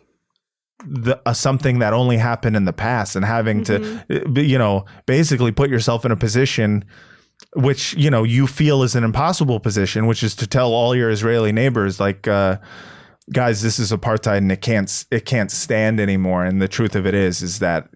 something that only happened in the past, and having to, basically put yourself in a position which, you feel is an impossible position, which is to tell all your Israeli neighbors, like, guys, this is apartheid and it can't stand anymore. And the truth of it is that,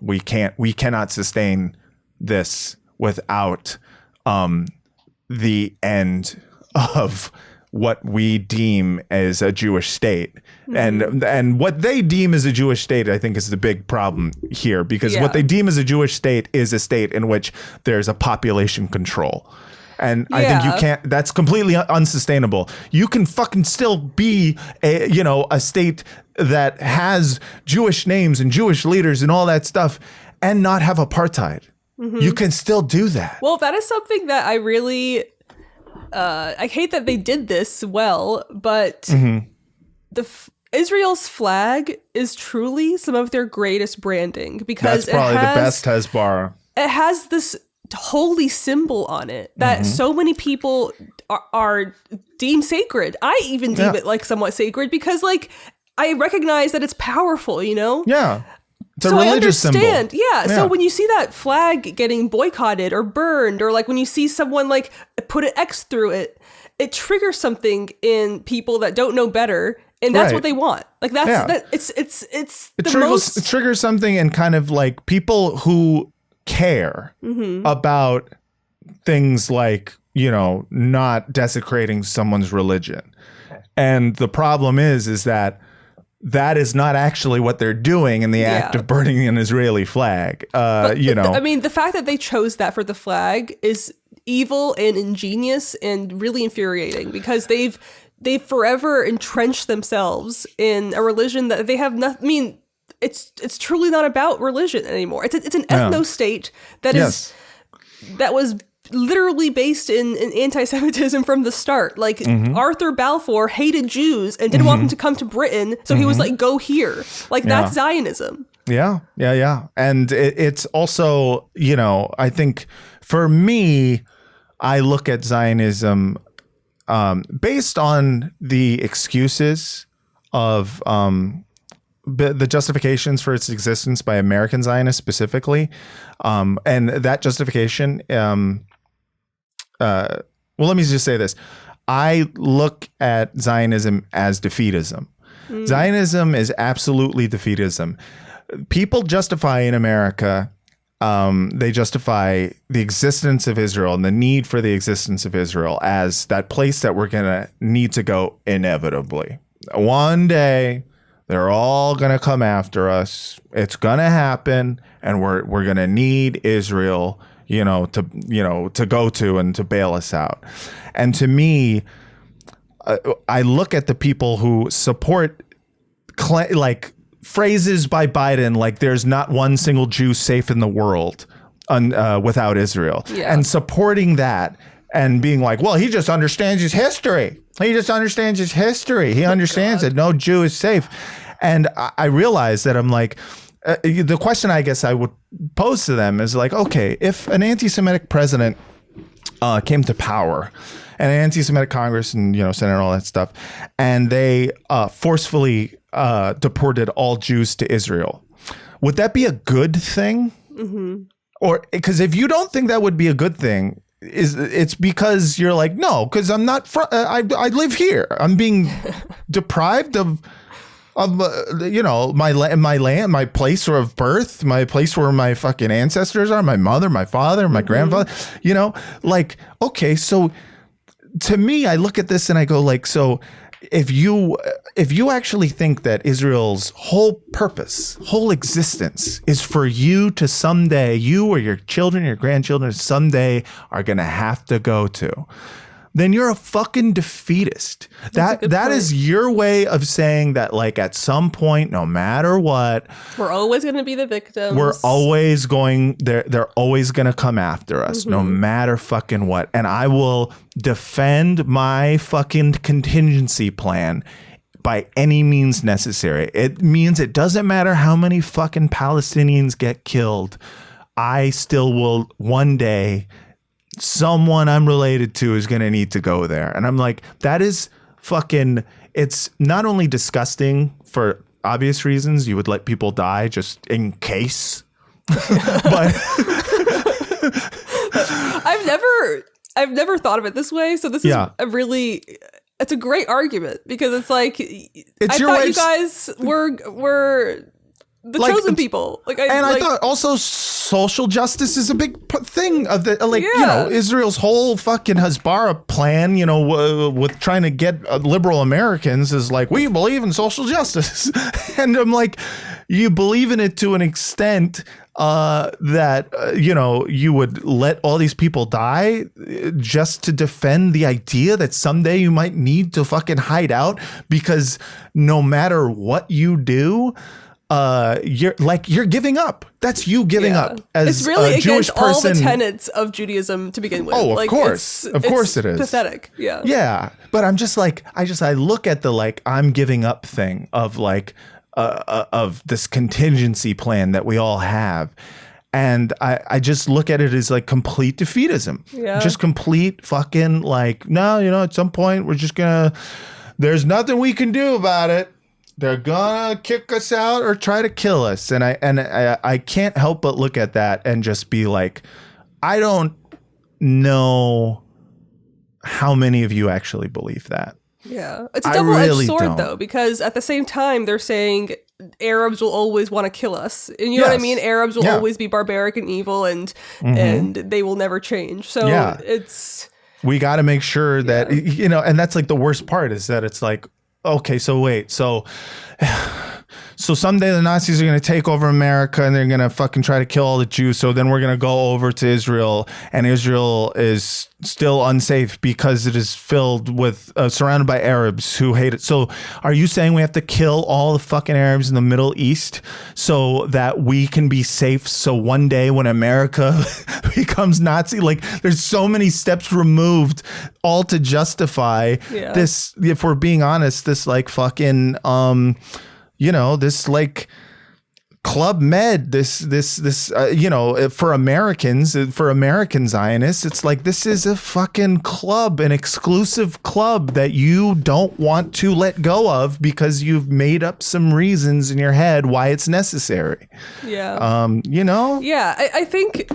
we cannot sustain this without the end of what we deem as a Jewish state. And what they deem as a Jewish state, I think, is the big problem here, because what they deem as a Jewish state is a state in which there's a population control. And I think you can't, that's completely unsustainable. You can fucking still be a state that has Jewish names and Jewish leaders and all that stuff and not have apartheid. You can still do that. Well, that is something that I really, I hate that they did this well, but Israel's flag is truly some of their greatest branding, because that's probably the best Hasbara. It has this holy symbol on it that so many people are deemed sacred. I even deem it like somewhat sacred, because like I recognize that it's powerful, Yeah. It's a religious symbol. Yeah. So when you see that flag getting boycotted or burned, or like when you see someone like put an X through it, it triggers something in people that don't know better. And that's what they want. Like it triggers something in kind of like people who care about things like, not desecrating someone's religion. And the problem is that is not actually what they're doing in the act of burning an Israeli flag. I mean, the fact that they chose that for the flag is evil and ingenious and really infuriating, because they've forever entrenched themselves in a religion that they have nothing. I mean, it's truly not about religion anymore. It's an ethno state that was literally based in anti-Semitism from the start. Like Arthur Balfour hated Jews and didn't want them to come to Britain, so he was like, go here. Like that's Zionism. Yeah. And it's also, I think for me, I look at Zionism based on the excuses of the justifications for its existence by American Zionists specifically, and that justification. Well, let me just say this: I look at Zionism as defeatism. Zionism is absolutely defeatism. People justify in America. They justify the existence of Israel and the need for the existence of Israel as that place that we're going to need to go inevitably. One day, they're all going to come after us. It's going to happen, and we're going to need Israel, to go to and to bail us out. And to me, I look at the people who support like phrases by Biden, like there's not one single Jew safe in the world without Israel, and supporting that and being like, well, he just understands his history. He understands that no Jew is safe. And I realized that I'm like, the question I guess I would pose to them is like, okay, if an anti-Semitic president came to power, and an anti-Semitic Congress and Senate and all that stuff, and they forcefully deported all Jews to Israel, would that be a good thing? Or because if you don't think that would be a good thing, it's because you're like, no, because I'm not I live here. I'm being deprived of my land, my place of birth, my place where my fucking ancestors are, my mother, my father, my grandfather, like, okay, so to me, I look at this and I go like, so if you actually think that Israel's whole purpose, whole existence is for you to someday, you or your children, your grandchildren someday are going to have to go to, then you're a fucking defeatist. That is your way of saying that, like, at some point, no matter what, we're always going to be the victims. We're always going, they're always going to come after us, no matter fucking what. And I will defend my fucking contingency plan by any means necessary. It means it doesn't matter how many fucking Palestinians get killed. I still will one day, someone I'm related to is going to need to go there. And I'm like, that is fucking, it's not only disgusting for obvious reasons, you would let people die just in case, but I've never thought of it this way. So this is it's a great argument because it's like, I thought you guys were the chosen people. I thought also social justice is a big thing of the, Israel's whole fucking Hasbara plan, with trying to get liberal Americans is like, we believe in social justice. And I'm like, you believe in it to an extent that, you would let all these people die just to defend the idea that someday you might need to fucking hide out because no matter what you do, you're giving up. That's you giving up as it's really a Jewish against all person. the tenets of Judaism to begin with. Oh, of course. Of course it is. Pathetic. Yeah. Yeah. But I'm just like, I look at the, like, I'm giving up thing of like, of this contingency plan that we all have. And I just look at it as like complete defeatism. Yeah. Just complete fucking like, no, at some point we're just there's nothing we can do about it. They're gonna kick us out or try to kill us. And I can't help but look at that and just be like, I don't know how many of you actually believe that. Yeah. It's a double-edged sword, though, because at the same time, they're saying Arabs will always want to kill us. And you know what I mean? Arabs will always be barbaric and evil and they will never change. So we got to make sure that, and that's like the worst part is that it's like, okay, so wait, so someday the Nazis are going to take over America and they're going to fucking try to kill all the Jews. So then we're going to go over to Israel and Israel is still unsafe because it is filled with surrounded by Arabs who hate it. So are you saying we have to kill all the fucking Arabs in the Middle East so that we can be safe? So one day when America becomes Nazi, like there's so many steps removed all to justify this. If we're being honest, this like fucking, this like Club Med, this for Americans, for American Zionists, it's like this is a fucking club, an exclusive club that you don't want to let go of because you've made up some reasons in your head why it's necessary. Yeah. Yeah, I think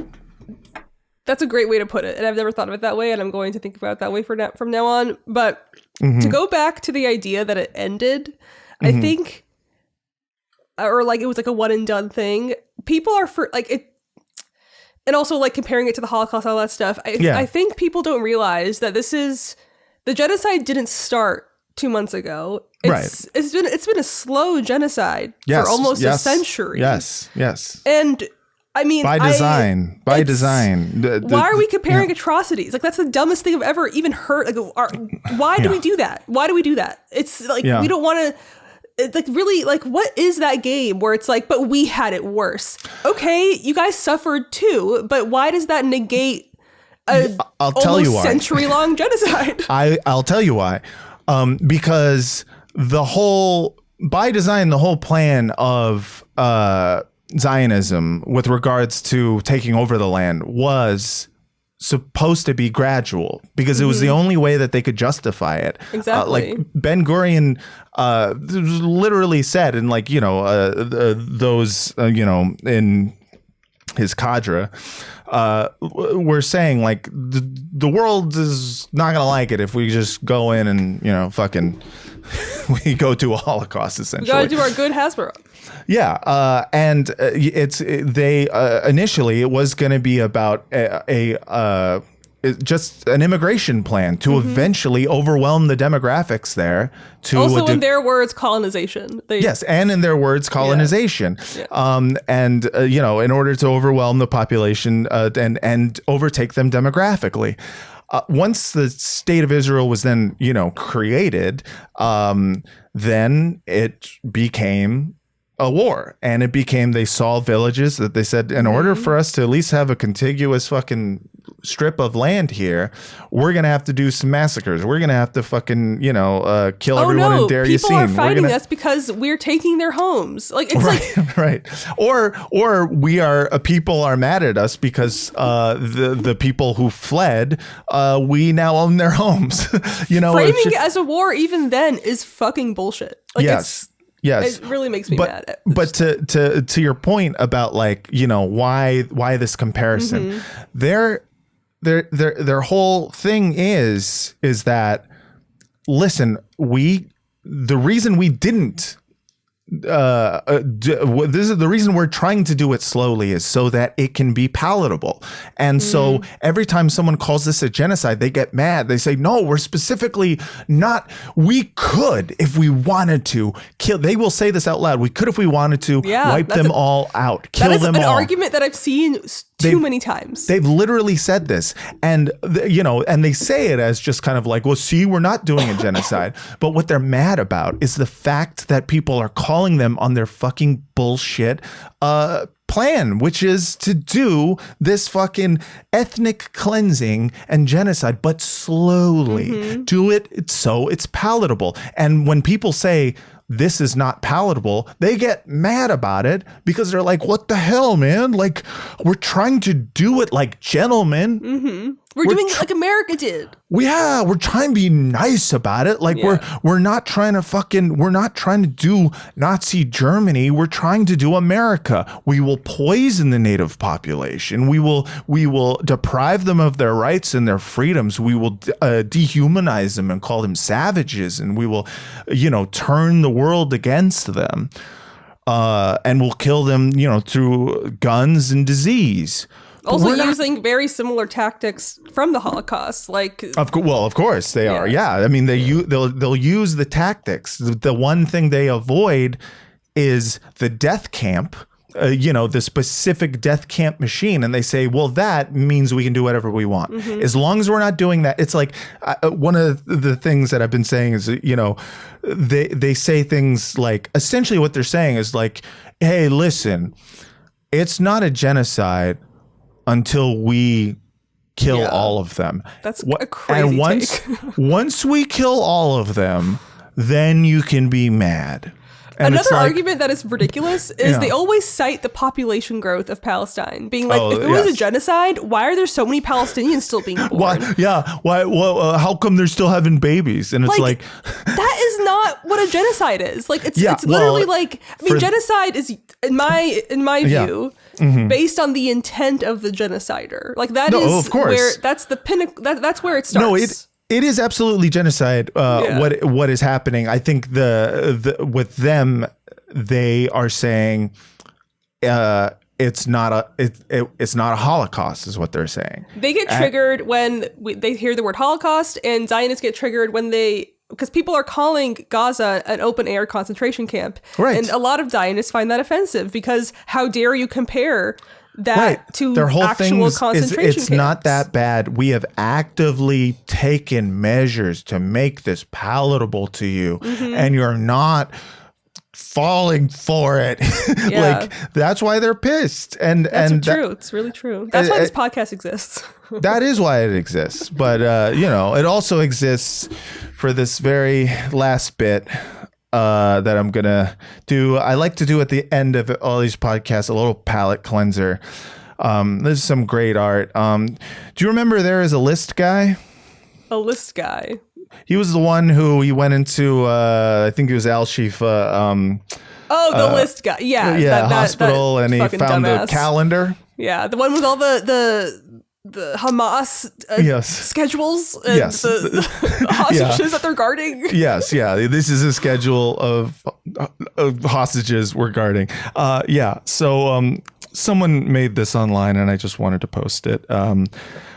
that's a great way to put it. And I've never thought of it that way. And I'm going to think about it that way from now on. But to go back to the idea that it ended, I think, or like it was like a one and done thing. People are for like it. And also like comparing it to the Holocaust, all that stuff. I think people don't realize that the genocide didn't start 2 months ago. It's been a slow genocide for almost a century. Yes. And I mean, by design. Why are we comparing atrocities? Like that's the dumbest thing I've ever even heard. Like, why do we do that? Why do we do that? It's like we don't want to. Like really, like what is that game where it's like, but we had it worse? Okay, you guys suffered too, but why does that negate I'll tell you why. Century-long genocide? I'll tell you why. Because by design, the whole plan of Zionism with regards to taking over the land was supposed to be gradual because it was the only way that they could justify it. Exactly. Like Ben Gurion literally said in like, those, in his cadre, were saying like the world is not gonna like it if we just go in and fucking we go to a Holocaust essentially. We gotta do our good Hasbara. Yeah, and initially it was going to be about just an immigration plan to eventually overwhelm the demographics there. Also, in their words, colonization. Yes, and in their words, colonization. Yeah. And in order to overwhelm the population and overtake them demographically. Once the state of Israel was then created, then it became a war, and it became, they saw villages that they said, in order for us to at least have a contiguous fucking strip of land here, we're gonna have to do some massacres. We're gonna have to fucking kill everyone in Deir Yassin. People are fighting us because we're taking their homes. Like it's right. Or people are mad at us because the people who fled, we now own their homes. Framing it as a war even then is fucking bullshit. Like yes. It really makes me mad. But to your point about why this comparison, their whole thing is that, listen, the reason we didn't this is the reason we're trying to do it slowly, is so that it can be palatable. And so every time someone calls this a genocide, they get mad. They say, no, we're specifically not. We could, if we wanted to, kill. They will say this out loud. We could, if we wanted to, wipe them all out, kill them all. That is an argument that I've seen too many times. They've literally said this, and and they say it as just kind of like, well, see, we're not doing a genocide. But what they're mad about is the fact that people are calling them on their fucking bullshit plan, which is to do this fucking ethnic cleansing and genocide, but slowly. Do it so it's palatable. And when people say this is not palatable, they get mad about it because they're like, what the hell, man? Like, we're trying to do it like gentlemen. We're doing it like America did. We're trying to be nice about it. Like we're not trying to do Nazi Germany. We're trying to do America. We will poison the native population. We will deprive them of their rights and their freedoms. We will dehumanize them and call them savages. And we will, turn the world against them. And we'll kill them, through guns and disease. Also using very similar tactics from the Holocaust, like of course they are. Yeah, I mean they'll use the tactics. The one thing they avoid is the death camp, the specific death camp machine, and they say, well, that means we can do whatever we want as long as we're not doing that. It's like one of the things that I've been saying is they say things like, essentially what they're saying is like, hey, listen, it's not a genocide until we kill all of them. That's a crazy take. Once we kill all of them, then you can be mad. And another argument that is ridiculous is they always cite the population growth of Palestine, being like, if it was a genocide, why are there so many Palestinians still being born? Why? How come they're still having babies? And it's like that is not what a genocide is. Like it's literally like, I mean, genocide is in my view. Based on the intent of the genocider. Like that is of course. Where that's the pinnacle. That's where it starts. No, it is absolutely genocide. What is happening? I think the with them, they are saying it's not a Holocaust, is what they're saying. They get triggered when they hear the word Holocaust, and Zionists get triggered when because people are calling Gaza an open-air concentration camp. Right. And a lot of Zionists find that offensive because how dare you compare that to their whole actual concentration camps. It's not that bad. We have actively taken measures to make this palatable to you, and you're not falling for it. Like, that's why they're pissed. That's true. It's really true. That's why this podcast exists. That is why it exists. But, it also exists for this very last bit that I'm going to do. I like to do at the end of all these podcasts, a little palate cleanser. There's some great art. Do you remember there is a list guy? A list guy? He was the one who he went into, I think it was Al Shifa, Oh, the list guy. Yeah, hospital, and he found dumbass. the calendar. Yeah, the one with all the Hamas schedules and the hostages that they're guarding. Yes, yeah. This is a schedule of hostages we're guarding. So someone made this online, and I just wanted to post it.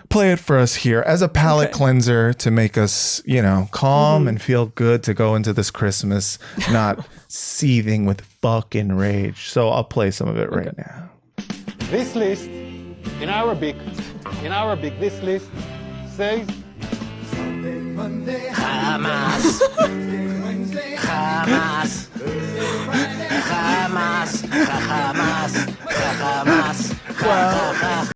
Play it for us here as a palate cleanser to make us, calm and feel good to go into this Christmas, not seething with fucking rage. So I'll play some of it right now. This list in Arabic, this list says Hamas. Hamas. Hamas. Hamas. Hamas.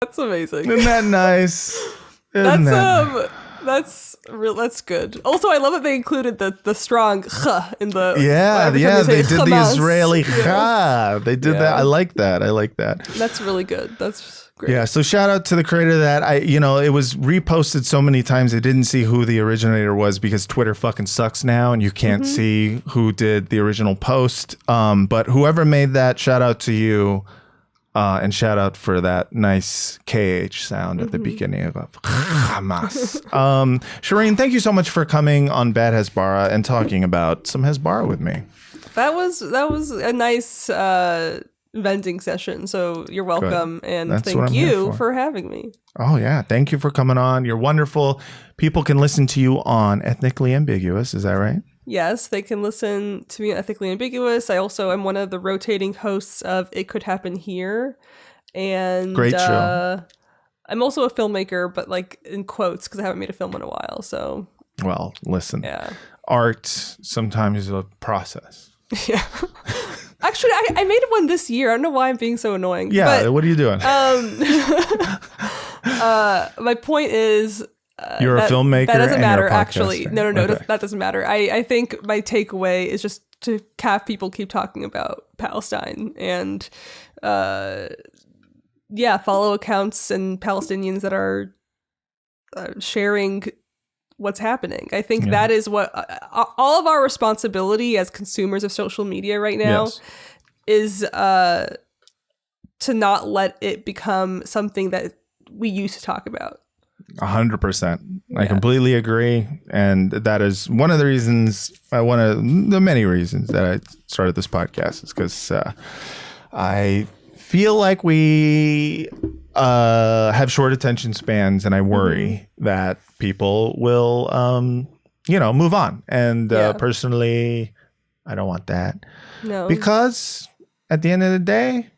That's amazing. Isn't that nice? That's good. Also, I love that they included the strong ch in the they did Hamas. the Israeli cha. They did that. I like that. That's really good. That's great. Yeah, so shout out to the creator of that. It was reposted so many times I didn't see who the originator was because Twitter fucking sucks now and you can't see who did the original post. But whoever made that, shout out to you. And shout out for that nice KH sound at the beginning of Hamas. Shereen, thank you so much for coming on Bad Hasbara and talking about some Hasbara with me. That was a nice venting session. So you're welcome. And thank you for having me. Oh, yeah. Thank you for coming on. You're wonderful. People can listen to you on Ethnically Ambiguous. Is that right? Yes, they can listen to me on Ethically Ambiguous. I also am one of the rotating hosts of It Could Happen Here. And great show. I'm also a filmmaker, but like in quotes, because I haven't made a film in a while. So, well, listen, art sometimes is a process. Yeah. Actually, I made one this year. I don't know why I'm being so annoying. Yeah, what are you doing? My point is... You're a filmmaker. That doesn't and matter, you're actually. No, okay. That doesn't matter. I think my takeaway is just to have people keep talking about Palestine and, follow accounts and Palestinians that are sharing what's happening. I think that is what all of our responsibility as consumers of social media right now is to not let it become something that we used to talk about. 100%. I completely agree. And that is one of the reasons, one of the many reasons that I started this podcast is because I feel like we have short attention spans and I worry that people will, move on. And personally, I don't want that. No. Because at the end of the day,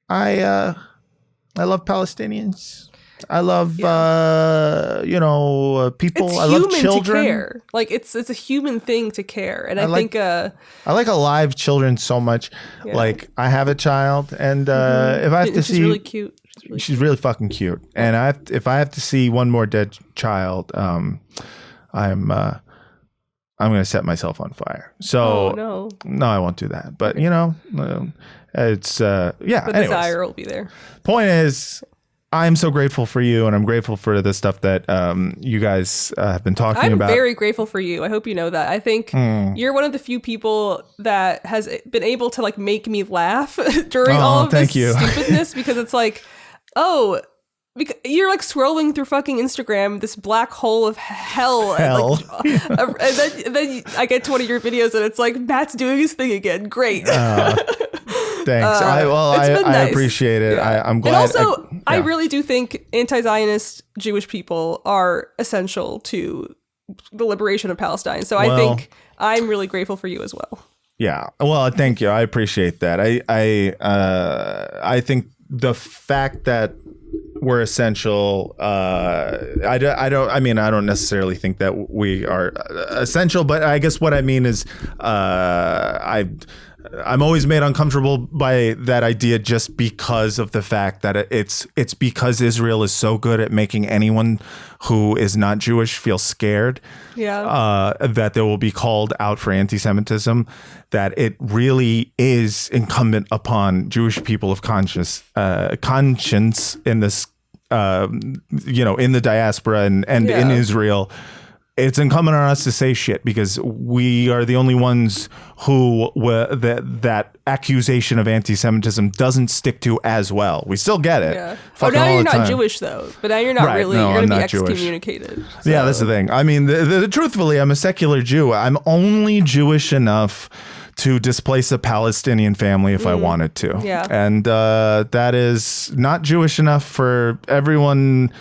I love Palestinians. I love, people. It's I love human children. To care. Like it's a human thing to care, and I think I like alive children so much. Yeah. Like I have a child, and if I have to see, really cute. She's really fucking cute. And if I have to see one more dead child, I'm going to set myself on fire. So no, I won't do that. But it's The desire will be there. Point is, I'm so grateful for you, and I'm grateful for the stuff that you guys have been talking about. I'm very grateful for you. I hope you know that. I think you're one of the few people that has been able to like make me laugh during all of this stupidness because it's like, you're like scrolling through fucking Instagram, this black hole of hell. And, then I get to one of your videos and it's like, Matt's doing his thing again. Great. Thanks. I appreciate it. Yeah. I'm glad. And also, I really do think anti-Zionist Jewish people are essential to the liberation of Palestine. So I think I'm really grateful for you as well. Yeah. Well, thank you. I appreciate that. I think the fact that we're essential. I don't necessarily think that we are essential, but I guess what I mean is, I'm always made uncomfortable by that idea just because of the fact that it's because Israel is so good at making anyone who is not Jewish feel scared. Yeah. That they will be called out for anti-Semitism, that it really is incumbent upon Jewish people of conscience in this, in the diaspora and in Israel. It's incumbent on us to say shit because we are the only ones who that accusation of anti-Semitism doesn't stick to as well. We still get it. Yeah. Fucking now you're not time. Jewish though, but now you're not Right, really. no, You're I'm gonna be not Jewish. excommunicated. So. Yeah, that's the thing. I mean, truthfully, I'm a secular Jew. I'm only Jewish enough to displace a Palestinian family if I wanted to. Yeah. And that is not Jewish enough for everyone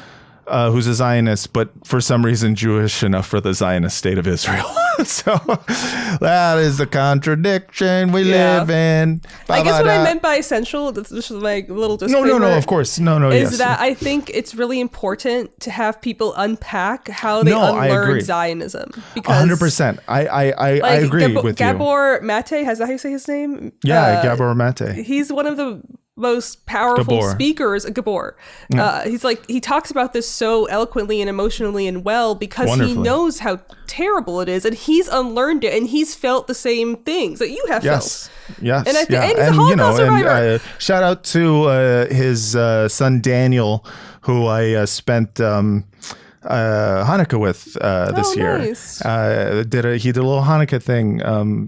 who's a Zionist, but for some reason Jewish enough for the Zionist state of Israel. So that is the contradiction we live in. I guess what I meant by essential, this is my little disclaimer. No, of course. No, is yes. that I think it's really important to have people unpack how they I agree. unlearn Zionism. Because 100%. I agree with you. Gabor Mate, is that how you say his name? Gabor Mate. He's one of the most powerful speakers. Gabor. He's he talks about this so eloquently and emotionally and well because he knows how terrible it is, and he's unlearned it, and he's felt the same things that you have felt. Yes, and he's a Holocaust survivor. Shout out to his son Daniel, who I spent Hanukkah with this year. Nice. He did a little Hanukkah thing.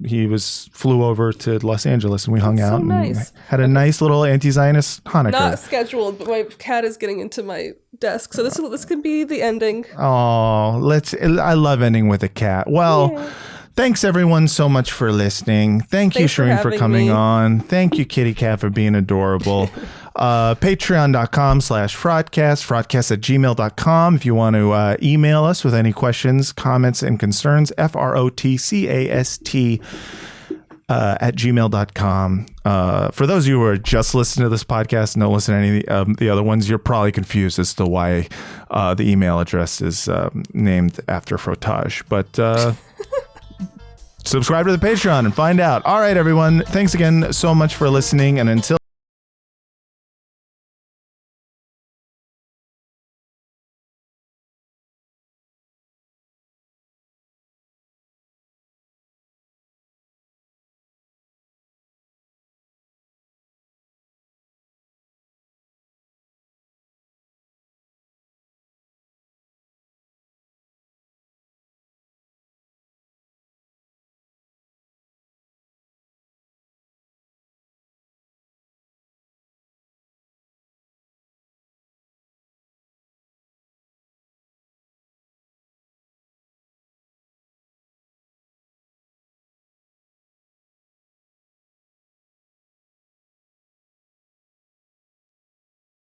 He flew over to Los Angeles and we hung out and had a nice little anti-Zionist Hanukkah. Not scheduled, but my cat is getting into my desk, so this can be the ending. Oh, I love ending with a cat. Well, thanks everyone so much for listening. Thank you, Shereen, for coming on. Thank you, Kitty Cat, for being adorable. Patreon.com/Fraudcast, fraudcast@gmail.com. If you want to email us with any questions, comments, and concerns, FROTCAST at gmail.com. For those of you who are just listening to this podcast and don't listen to any of the other ones, you're probably confused as to why the email address is named after frottage. But subscribe to the Patreon and find out. All right, everyone. Thanks again so much for listening. And until